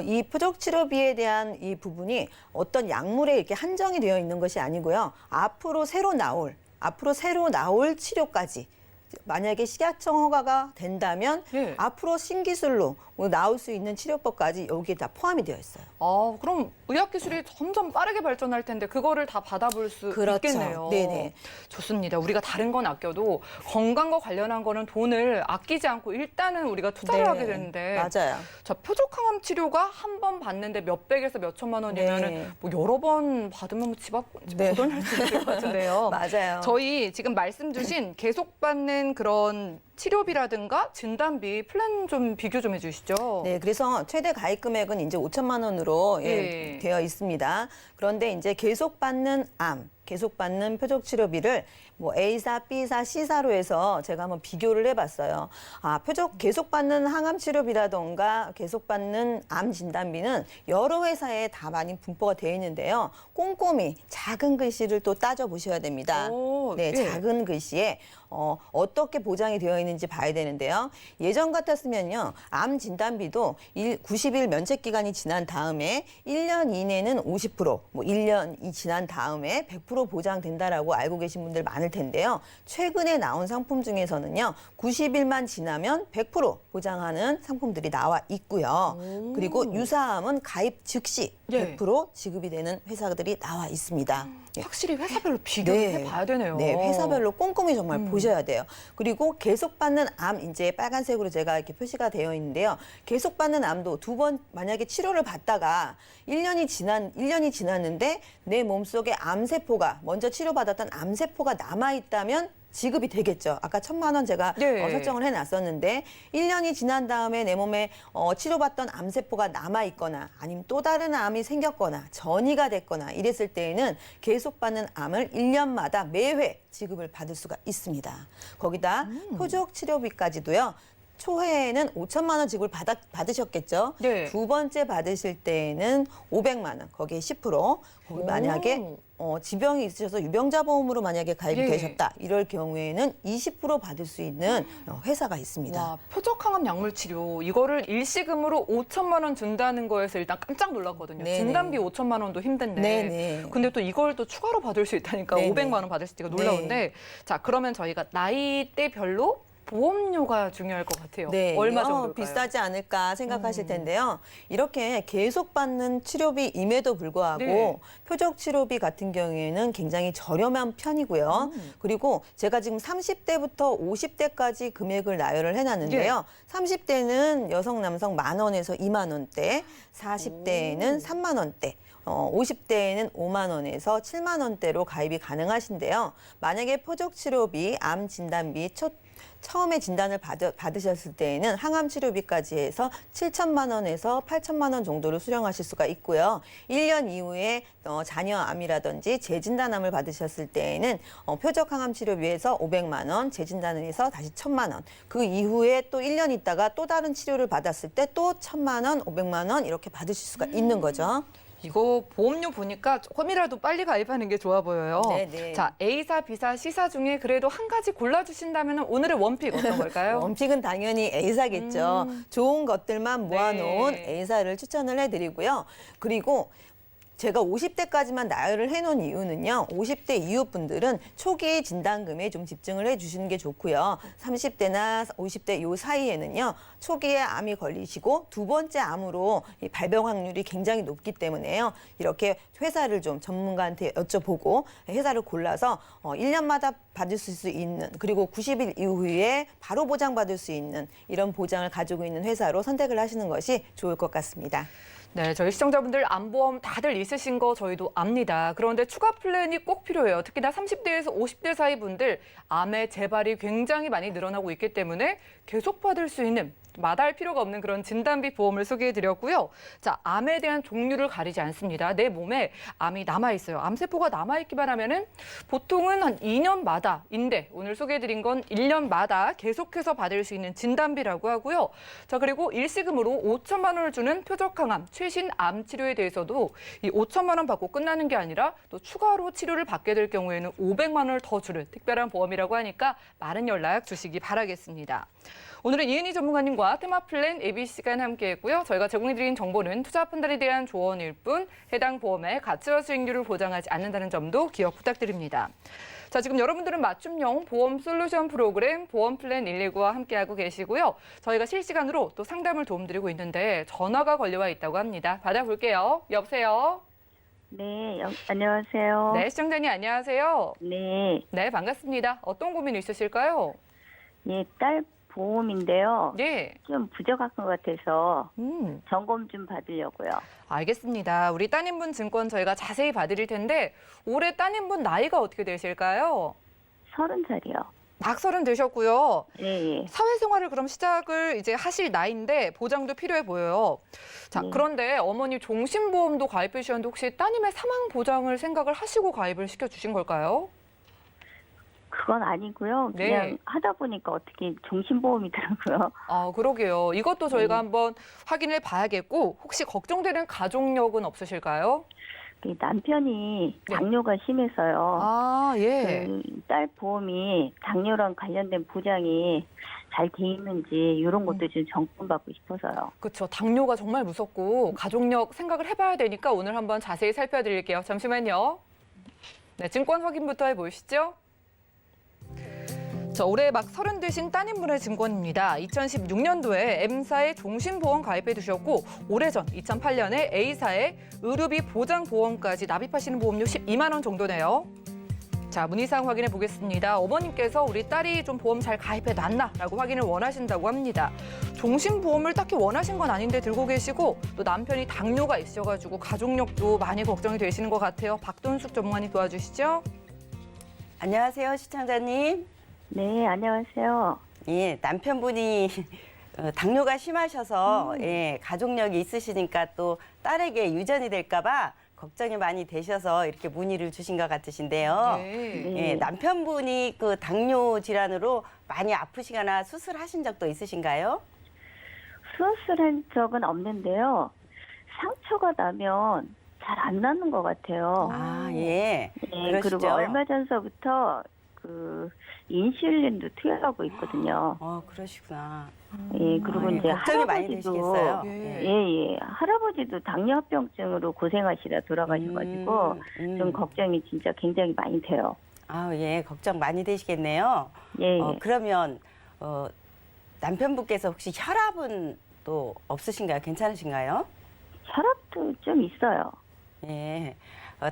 이 표적 치료비에 대한 이 부분이 어떤 약물에 이렇게 한정이 되어 있는 것이 아니고요. 앞으로 새로 나올 치료까지 만약에 식약청 허가가 된다면 예. 앞으로 신기술로 나올 수 있는 치료법까지 여기에 다 포함이 되어 있어요. 그럼 의학기술이 점점 빠르게 발전할 텐데 그거를 다 받아볼 수 그렇죠. 있겠네요. 네네. 좋습니다. 우리가 다른 건 아껴도 건강과 관련한 거는 돈을 아끼지 않고 일단은 우리가 투자를 네. 하게 되는데 맞아요. 자, 표적항암 치료가 한 번 받는데 몇백에서 몇천만 원이면은 네. 뭐 여러 번 받으면 뭐 집 앞 네. 거덜날 수 있을 것 같은데요. 맞아요. 저희 지금 말씀 주신 계속 받는 그런 치료비라든가 진단비 플랜 좀 비교 좀 해주시죠. 네, 그래서 최대 가입 금액은 이제 5천만 원으로 예. 되어 있습니다. 그런데 이제 계속 받는 표적 치료비를 뭐 A사, B사, C사로 해서 제가 한번 비교를 해봤어요. 계속 받는 항암 치료비라던가 계속 받는 암 진단비는 여러 회사에 다 많이 분포가 되어 있는데요. 꼼꼼히 작은 글씨를 또 따져 보셔야 됩니다. 네, 예. 작은 글씨에 어떻게 보장이 되어 있는지 봐야 되는데요. 예전 같았으면요. 암 진단비도 90일 면책 기간이 지난 다음에 1년 이내는 50%, 뭐 1년이 지난 다음에 100% 100% 보장된다라고 알고 계신 분들 많을 텐데요. 최근에 나온 상품 중에서는요. 90일만 지나면 100% 보장하는 상품들이 나와 있고요. 그리고 유사암은 가입 즉시 예. 100% 지급이 되는 회사들이 나와 있습니다. 예. 확실히 회사별로 비교를 해봐야 되네요. 네, 회사별로 꼼꼼히 정말 보셔야 돼요. 그리고 계속 받는 암, 이제 빨간색으로 제가 이렇게 표시가 되어 있는데요. 계속 받는 암도 두 번 만약에 치료를 받다가 1년이 지났는데 내 몸속에 암세포가 먼저 치료받았던 암세포가 남아 있다면 지급이 되겠죠. 아까 1,000만 원 제가 네. 설정을 해놨었는데 1년이 지난 다음에 내 몸에 치료받던 암세포가 남아있거나 아니면 또 다른 암이 생겼거나 전이가 됐거나 이랬을 때에는 계속 받는 암을 1년마다 매회 지급을 받을 수가 있습니다. 거기다 표적 치료비까지도요. 초회에는 5천만 원 지급을 받으셨겠죠. 네. 두 번째 받으실 때에는 500만 원, 거기에 10%. 거기 만약에 지병이 있으셔서 유병자 보험으로 만약에 가입이 예. 되셨다. 이럴 경우에는 20% 받을 수 있는 회사가 있습니다. 와, 표적항암 약물 치료 이거를 일시금으로 5천만 원 준다는 거에서 일단 깜짝 놀랐거든요. 네네. 진단비 5천만 원도 힘든데. 네네. 근데 또 이걸 또 추가로 받을 수 있다니까 네네. 500만 원 받을 수 있다니까 놀라운데. 자, 그러면 저희가 나이대별로 보험료가 중요할 것 같아요. 네, 얼마 이거 정도일까요? 비싸지 않을까 생각하실 텐데요. 이렇게 계속 받는 치료비임에도 불구하고 네. 표적 치료비 같은 경우에는 굉장히 저렴한 편이고요. 그리고 제가 지금 30대부터 50대까지 금액을 나열을 해놨는데요. 30대는 여성, 남성 10,000원에서 2만 원대, 40대에는 3만 원대. 50대에는 5만 원에서 7만 원대로 가입이 가능하신데요. 만약에 표적 치료비, 암 진단비, 처음에 진단을 받으셨을 때에는 항암 치료비까지 해서 7천만 원에서 8천만 원 정도를 수령하실 수가 있고요. 1년 이후에 자녀 암이라든지 재진단암을 받으셨을 때에는 표적 항암 치료비에서 500만 원, 재진단을 해서 다시 1,000만 원. 그 이후에 또 1년 있다가 또 다른 치료를 받았을 때 또 1,000만 원, 500만 원 이렇게 받으실 수가 있는 거죠. 이거 보험료 보니까 조금이라도 빨리 가입하는 게 좋아 보여요. 네네. 자, A사, B사, C사 중에 그래도 한 가지 골라주신다면 오늘의 원픽 어떤 걸까요? 원픽은 당연히 A사겠죠. 좋은 것들만 모아놓은 네. A사를 추천을 해드리고요. 그리고 제가 50대까지만 나열을 해놓은 이유는요. 50대 이후 분들은 초기 진단금에 좀 집중을 해주시는 게 좋고요. 30대나 50대 요 사이에는요. 초기에 암이 걸리시고 두 번째 암으로 이 발병 확률이 굉장히 높기 때문에요. 이렇게 회사를 좀 전문가한테 여쭤보고 회사를 골라서 1년마다 받을 수 있는 그리고 90일 이후에 바로 보장받을 수 있는 이런 보장을 가지고 있는 회사로 선택을 하시는 것이 좋을 것 같습니다. 네, 저희 시청자분들 암보험 다들 있으신 거 저희도 압니다. 그런데 추가 플랜이 꼭 필요해요. 특히나 30대에서 50대 사이 분들 암의 재발이 굉장히 많이 늘어나고 있기 때문에 계속 받을 수 있는 마다할 필요가 없는 그런 진단비 보험을 소개해드렸고요. 자, 암에 대한 종류를 가리지 않습니다. 내 몸에 암이 남아있어요. 암세포가 남아있기만 하면은 보통은 한 2년마다인데 오늘 소개해드린 건 1년마다 계속해서 받을 수 있는 진단비라고 하고요. 자, 그리고 일시금으로 5천만 원을 주는 표적항암, 최신 암 치료에 대해서도 이 5천만 원 받고 끝나는 게 아니라 또 추가로 치료를 받게 될 경우에는 500만 원을 더 주는 특별한 보험이라고 하니까 많은 연락 주시기 바라겠습니다. 오늘은 이은희 전문가님과 테마 플랜 ABC 시간 함께했고요. 저희가 제공해드린 정보는 투자 판단에 대한 조언일 뿐 해당 보험의 가치와 수익률을 보장하지 않는다는 점도 기억 부탁드립니다. 자, 지금 여러분들은 맞춤형 보험 솔루션 프로그램 보험 플랜 119와 함께하고 계시고요. 저희가 실시간으로 또 상담을 도움드리고 있는데 전화가 걸려와 있다고 합니다. 받아볼게요. 여보세요? 네, 안녕하세요. 네, 시청자님 안녕하세요. 네, 네, 반갑습니다. 어떤 고민 있으실까요? 예, 딸 보험인데요. 네. 좀 부족한 것 같아서 음. 점검 좀 받으려고요. 알겠습니다. 우리 따님분 증권 저희가 자세히 봐드릴 텐데 올해 따님분 나이가 어떻게 되실까요? 30살이요. 막 30 되셨고요. 예, 사회생활을 그럼 시작을 이제 하실 나이인데 보장도 필요해 보여요. 자, 네. 그런데 어머니 종신보험도 가입해 주셨는데 혹시 따님의 사망 보장을 생각을 하시고 가입을 시켜주신 걸까요? 그건 아니고요. 네. 그냥 하다 보니까 어떻게 종신보험이더라고요. 아, 그러게요. 이것도 저희가 네. 한번 확인을 봐야겠고 혹시 걱정되는 가족력은 없으실까요? 남편이 네. 당뇨가 심해서요. 아, 예. 딸 보험이 당뇨랑 관련된 보장이 잘 돼 있는지 이런 것도 좀 점검받고 싶어서요. 그렇죠. 당뇨가 정말 무섭고 가족력 생각을 해봐야 되니까 오늘 한번 자세히 살펴드릴게요. 잠시만요. 네, 증권 확인부터 해보시죠. 자, 올해 막 30 되신 따님분의 증권입니다. 2016년도에 M사에 종신보험 가입해 두셨고 오래전 2008년에 A사에 의료비 보장보험까지 납입하시는 보험료 12만 원 정도네요. 자, 문의사항 확인해 보겠습니다. 어머님께서 우리 딸이 좀 보험 잘 가입해 놨나라고 확인을 원하신다고 합니다. 종신보험을 딱히 원하신 건 아닌데 들고 계시고 또 남편이 당뇨가 있어가지고 가족력도 많이 걱정이 되시는 것 같아요. 박돈숙 전문가님 도와주시죠. 안녕하세요, 시청자님. 네, 안녕하세요. 예, 남편분이 당뇨가 심하셔서 예, 가족력이 있으시니까 또 딸에게 유전이 될까봐 걱정이 많이 되셔서 이렇게 문의를 주신 것 같으신데요. 네. 예, 남편분이 그 당뇨 질환으로 많이 아프시거나 수술하신 적도 있으신가요? 수술한 적은 없는데요. 상처가 나면 잘 안 나는 것 같아요. 아, 예. 네, 그러시죠? 그리고 얼마 전서부터 그 인슐린도 투여하고 있거든요. 그러시구나. 예, 그리고 예, 이제 걱정이 많이 할아버지도 되시겠어요. 예. 예, 할아버지도 당뇨합병증으로 고생하시다 돌아가셔가지고 좀 걱정이 진짜 굉장히 많이 돼요. 아, 예, 걱정 많이 되시겠네요. 예, 그러면 남편분께서 혹시 혈압은 또 없으신가요? 괜찮으신가요? 혈압도 좀 있어요. 예.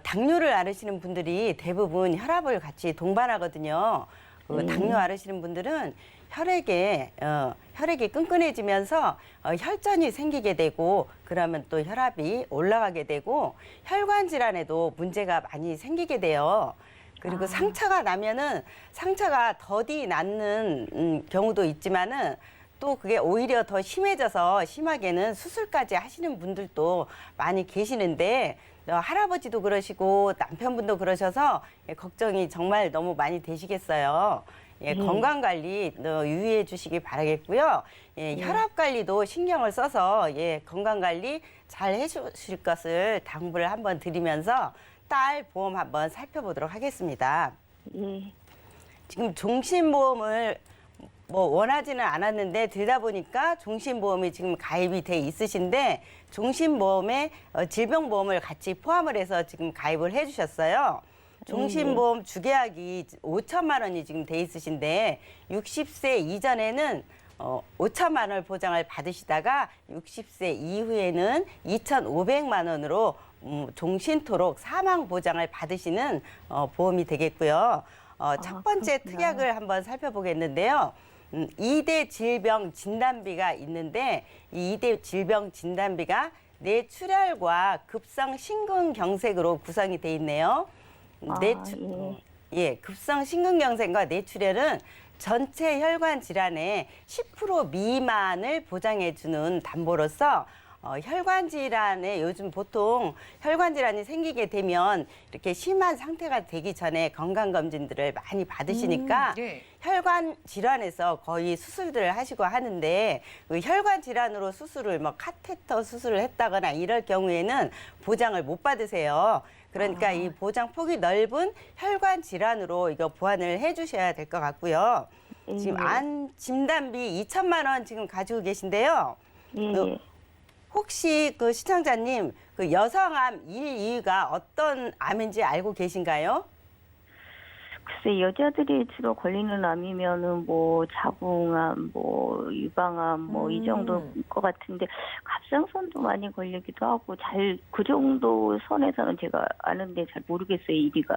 당뇨를 앓으시는 분들이 대부분 혈압을 같이 동반하거든요. 당뇨 앓으시는 분들은 혈액이 끈끈해지면서 혈전이 생기게 되고 그러면 또 혈압이 올라가게 되고 혈관 질환에도 문제가 많이 생기게 돼요. 그리고 상처가 나면은 상처가 더디 낫는 경우도 있지만은 또 그게 오히려 더 심해져서 심하게는 수술까지 하시는 분들도 많이 계시는데 할아버지도 그러시고 남편분도 그러셔서 걱정이 정말 너무 많이 되시겠어요. 예, 건강관리 유의해 주시기 바라겠고요. 예, 혈압관리도 신경을 써서 예, 건강관리 잘 해주실 것을 당부를 한번 드리면서 딸 보험 한번 살펴보도록 하겠습니다. 예, 지금 종신보험을 원하지는 않았는데 들다 보니까 종신보험이 지금 가입이 돼 있으신데 종신보험에 질병보험을 같이 포함을 해서 지금 가입을 해주셨어요. 종신보험 주계약이 5천만 원이 지금 돼 있으신데 60세 이전에는 5천만 원을 보장을 받으시다가 60세 이후에는 2,500만 원으로 종신토록 사망 보장을 받으시는 보험이 되겠고요. 첫 번째 그렇구나. 특약을 한번 살펴보겠는데요. 2대 질병 진단비가 있는데 이 2대 질병 진단비가 뇌출혈과 급성 심근경색으로 구성이 돼 있네요. 급성 심근경색과 뇌출혈은 전체 혈관 질환의 10% 미만을 보장해주는 담보로서 혈관 질환에 요즘 보통 혈관 질환이 생기게 되면 이렇게 심한 상태가 되기 전에 건강검진들을 많이 받으시니까 예. 혈관 질환에서 거의 수술들을 하시고 하는데 그 혈관 질환으로 수술을 카테터 수술을 했다거나 이럴 경우에는 보장을 못 받으세요. 그러니까 이 보장 폭이 넓은 혈관 질환으로 이거 보완을 해주셔야 될 것 같고요. 지금 안 진단비 2천만 원 지금 가지고 계신데요. 예. 혹시 그 시청자님 그 여성암 1, 2위가 어떤 암인지 알고 계신가요? 글쎄 여자들이 주로 걸리는 암이면은 뭐 자궁암, 뭐 유방암, 뭐 이 정도일 것 같은데 갑상선도 많이 걸리기도 하고 잘 그 정도 선에서는 제가 아는데 잘 모르겠어요 1위가.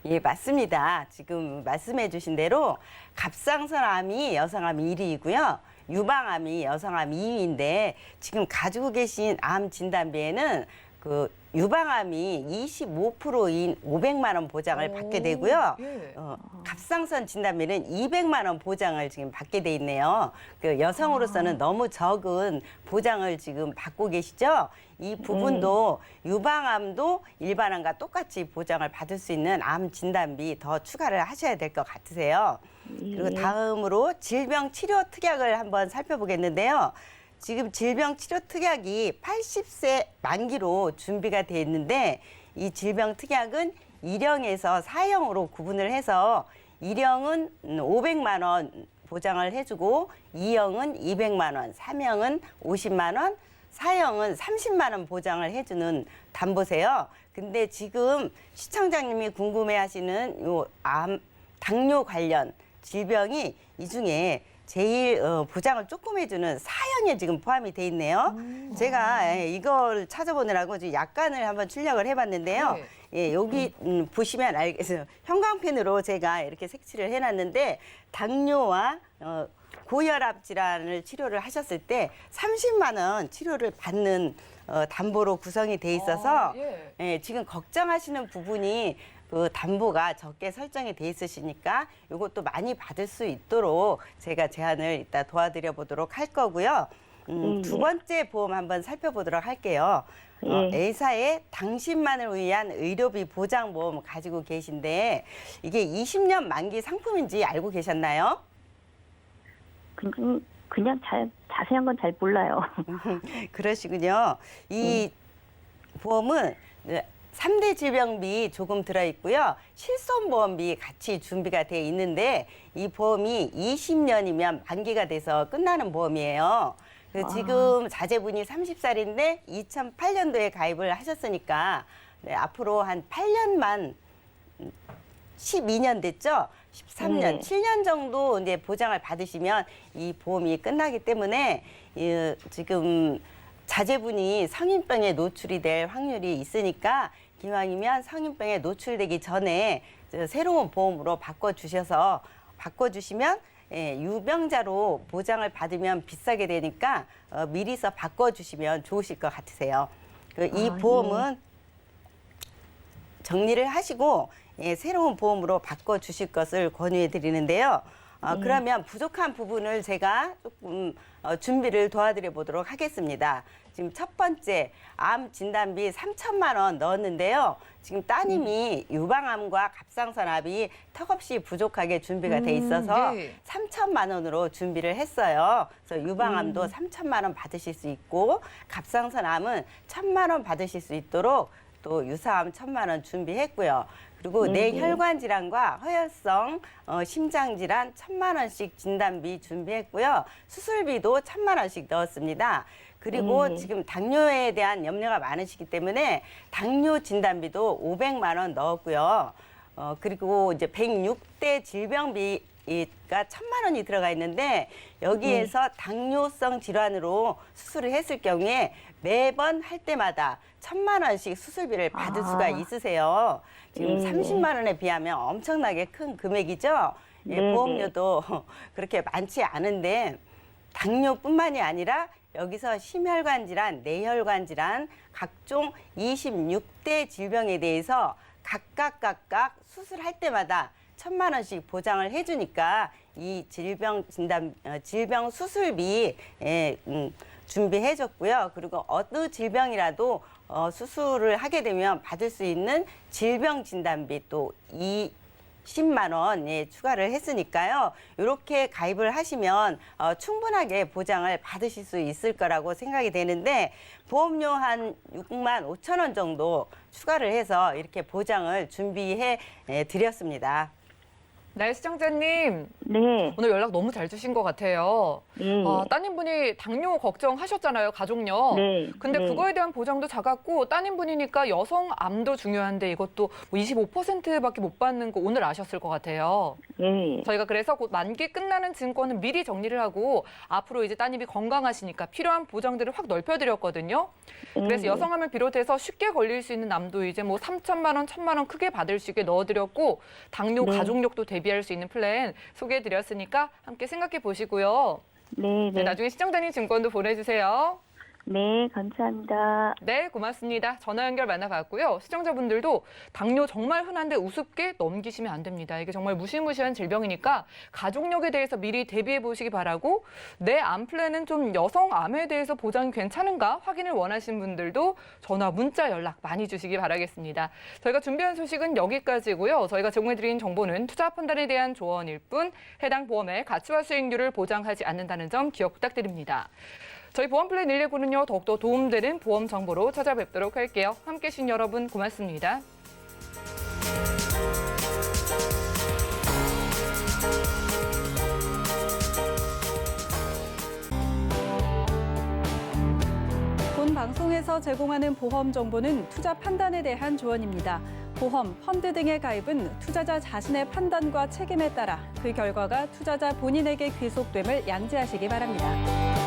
예, 맞습니다. 지금 말씀해 주신 대로 갑상선암이 여성암 1위이고요. 유방암이 여성암 2위인데 지금 가지고 계신 암 진단비에는 그 유방암이 25%인 500만 원 보장을 받게 되고요. 예. 갑상선 진단비는 200만 원 보장을 지금 받게 돼 있네요. 그 여성으로서는 너무 적은 보장을 지금 받고 계시죠. 이 부분도 유방암도 일반암과 똑같이 보장을 받을 수 있는 암 진단비 더 추가를 하셔야 될 것 같으세요. 그리고 다음으로 질병 치료 특약을 한번 살펴보겠는데요. 지금 질병 치료 특약이 80세 만기로 준비가 돼 있는데 이 질병 특약은 1형에서 4형으로 구분을 해서 1형은 500만 원 보장을 해주고 2형은 200만 원, 3형은 50만 원, 사형은 30만 원 보장을 해주는 담보세요. 근데 지금 시청자님이 궁금해하시는 요 당뇨 관련 질병이 이 중에 제일 보장을 조금 해주는 사형에 지금 포함이 돼 있네요. 제가 이걸 찾아보느라고 지금 약관을 한번 출력을 해봤는데요. 네. 예, 여기 보시면 알겠어요. 형광펜으로 제가 이렇게 색칠을 해놨는데 당뇨와 고혈압 질환을 치료를 하셨을 때 30만 원 치료를 받는 담보로 구성이 돼 있어서 예. 예, 지금 걱정하시는 부분이 그 담보가 적게 설정이 돼 있으시니까 이것도 많이 받을 수 있도록 제가 제안을 이따 도와드려 보도록 할 거고요. 두 번째 보험 한번 살펴보도록 할게요. A사의 당신만을 위한 의료비 보장보험 가지고 계신데 이게 20년 만기 상품인지 알고 계셨나요? 그냥 자세한 건 잘 몰라요. 그러시군요. 이 보험은 3대 질병비 조금 들어있고요. 실손보험비 같이 준비가 돼 있는데 이 보험이 20년이면 만기가 돼서 끝나는 보험이에요. 그래서 지금 자제분이 30살인데 2008년도에 가입을 하셨으니까 네, 앞으로 한 8년만 12년 됐죠? 13년, 네. 7년 정도 이제 보장을 받으시면 이 보험이 끝나기 때문에 지금 자제분이 성인병에 노출이 될 확률이 있으니까 기왕이면 성인병에 노출되기 전에 새로운 보험으로 바꿔주시면 유병자로 보장을 받으면 비싸게 되니까 미리서 바꿔주시면 좋으실 것 같으세요. 이 보험은 정리를 하시고 새로운 보험으로 바꿔주실 것을 권유해 드리는데요. 그러면 부족한 부분을 제가 조금 준비를 도와드려 보도록 하겠습니다. 지금 첫 번째 암 진단비 3천만 원 넣었는데요. 지금 따님이 유방암과 갑상선암이 턱없이 부족하게 준비가 돼 있어서 네. 3천만 원으로 준비를 했어요. 그래서 유방암도 3천만 원 받으실 수 있고 갑상선암은 1,000만 원 받으실 수 있도록 또 유사암 1,000만 원 준비했고요. 그리고 뇌혈관 질환과 허혈성 심장 질환 1,000만 원씩 진단비 준비했고요. 수술비도 1,000만 원씩 넣었습니다. 그리고 지금 당뇨에 대한 염려가 많으시기 때문에 당뇨 진단비도 500만 원 넣었고요. 그리고 이제 106대 질병비가 1,000만 원이 들어가 있는데 여기에서 당뇨성 질환으로 수술을 했을 경우에 매번 할 때마다 1,000만 원씩 수술비를 받을 수가 있으세요. 지금 30만 원에 비하면 엄청나게 큰 금액이죠. 예, 보험료도 그렇게 많지 않은데 당뇨뿐만이 아니라 여기서 심혈관 질환, 뇌혈관 질환, 각종 26대 질병에 대해서 각각 수술할 때마다 1,000만 원씩 보장을 해주니까 이 질병 수술비 준비해줬고요. 그리고 어느 질병이라도 수술을 하게 되면 받을 수 있는 질병 진단비 또 20만 원 추가를 했으니까요. 이렇게 가입을 하시면 충분하게 보장을 받으실 수 있을 거라고 생각이 되는데 보험료 한 6만 5천 원 정도 추가를 해서 이렇게 보장을 준비해 드렸습니다. 네, 시청자님. 네. 오늘 연락 너무 잘 주신 것 같아요. 따님분이 당뇨 걱정하셨잖아요, 가족력. 네. 근데 네. 그거에 대한 보장도 작았고 따님분이니까 여성암도 중요한데 이것도 뭐 25%밖에 못 받는 거 오늘 아셨을 것 같아요. 예. 저희가 그래서 곧 만기 끝나는 증권은 미리 정리를 하고 앞으로 이제 따님이 건강하시니까 필요한 보장들을 확 넓혀드렸거든요. 그래서 여성암을 비롯해서 쉽게 걸릴 수 있는 암도 이제 뭐 3천만 원, 1,000만 원 크게 받을 수 있게 넣어드렸고 당뇨 가족력도 대비할 수 있는 플랜 소개해드렸으니까 함께 생각해 보시고요. 네. 네, 나중에 시청자님 증권도 보내주세요. 네, 감사합니다. 네, 고맙습니다. 전화 연결 만나봤고요. 시청자분들도 당뇨 정말 흔한데 우습게 넘기시면 안 됩니다. 이게 정말 무시무시한 질병이니까 가족력에 대해서 미리 대비해 보시기 바라고 내 암 플랜은 좀 여성암에 대해서 보장이 괜찮은가 확인을 원하시는 분들도 전화, 문자 연락 많이 주시기 바라겠습니다. 저희가 준비한 소식은 여기까지고요. 저희가 제공해드린 정보는 투자 판단에 대한 조언일 뿐 해당 보험의 가치와 수익률을 보장하지 않는다는 점 기억 부탁드립니다. 저희 보험플랜 119는요, 더욱더 도움되는 보험 정보로 찾아뵙도록 할게요. 함께해 주신 여러분 고맙습니다. 방송에서 제공하는 보험 정보는 투자 판단에 대한 조언입니다. 보험, 펀드 등의 가입은 투자자 자신의 판단과 책임에 따라 그 결과가 투자자 본인에게 귀속됨을 양지하시기 바랍니다.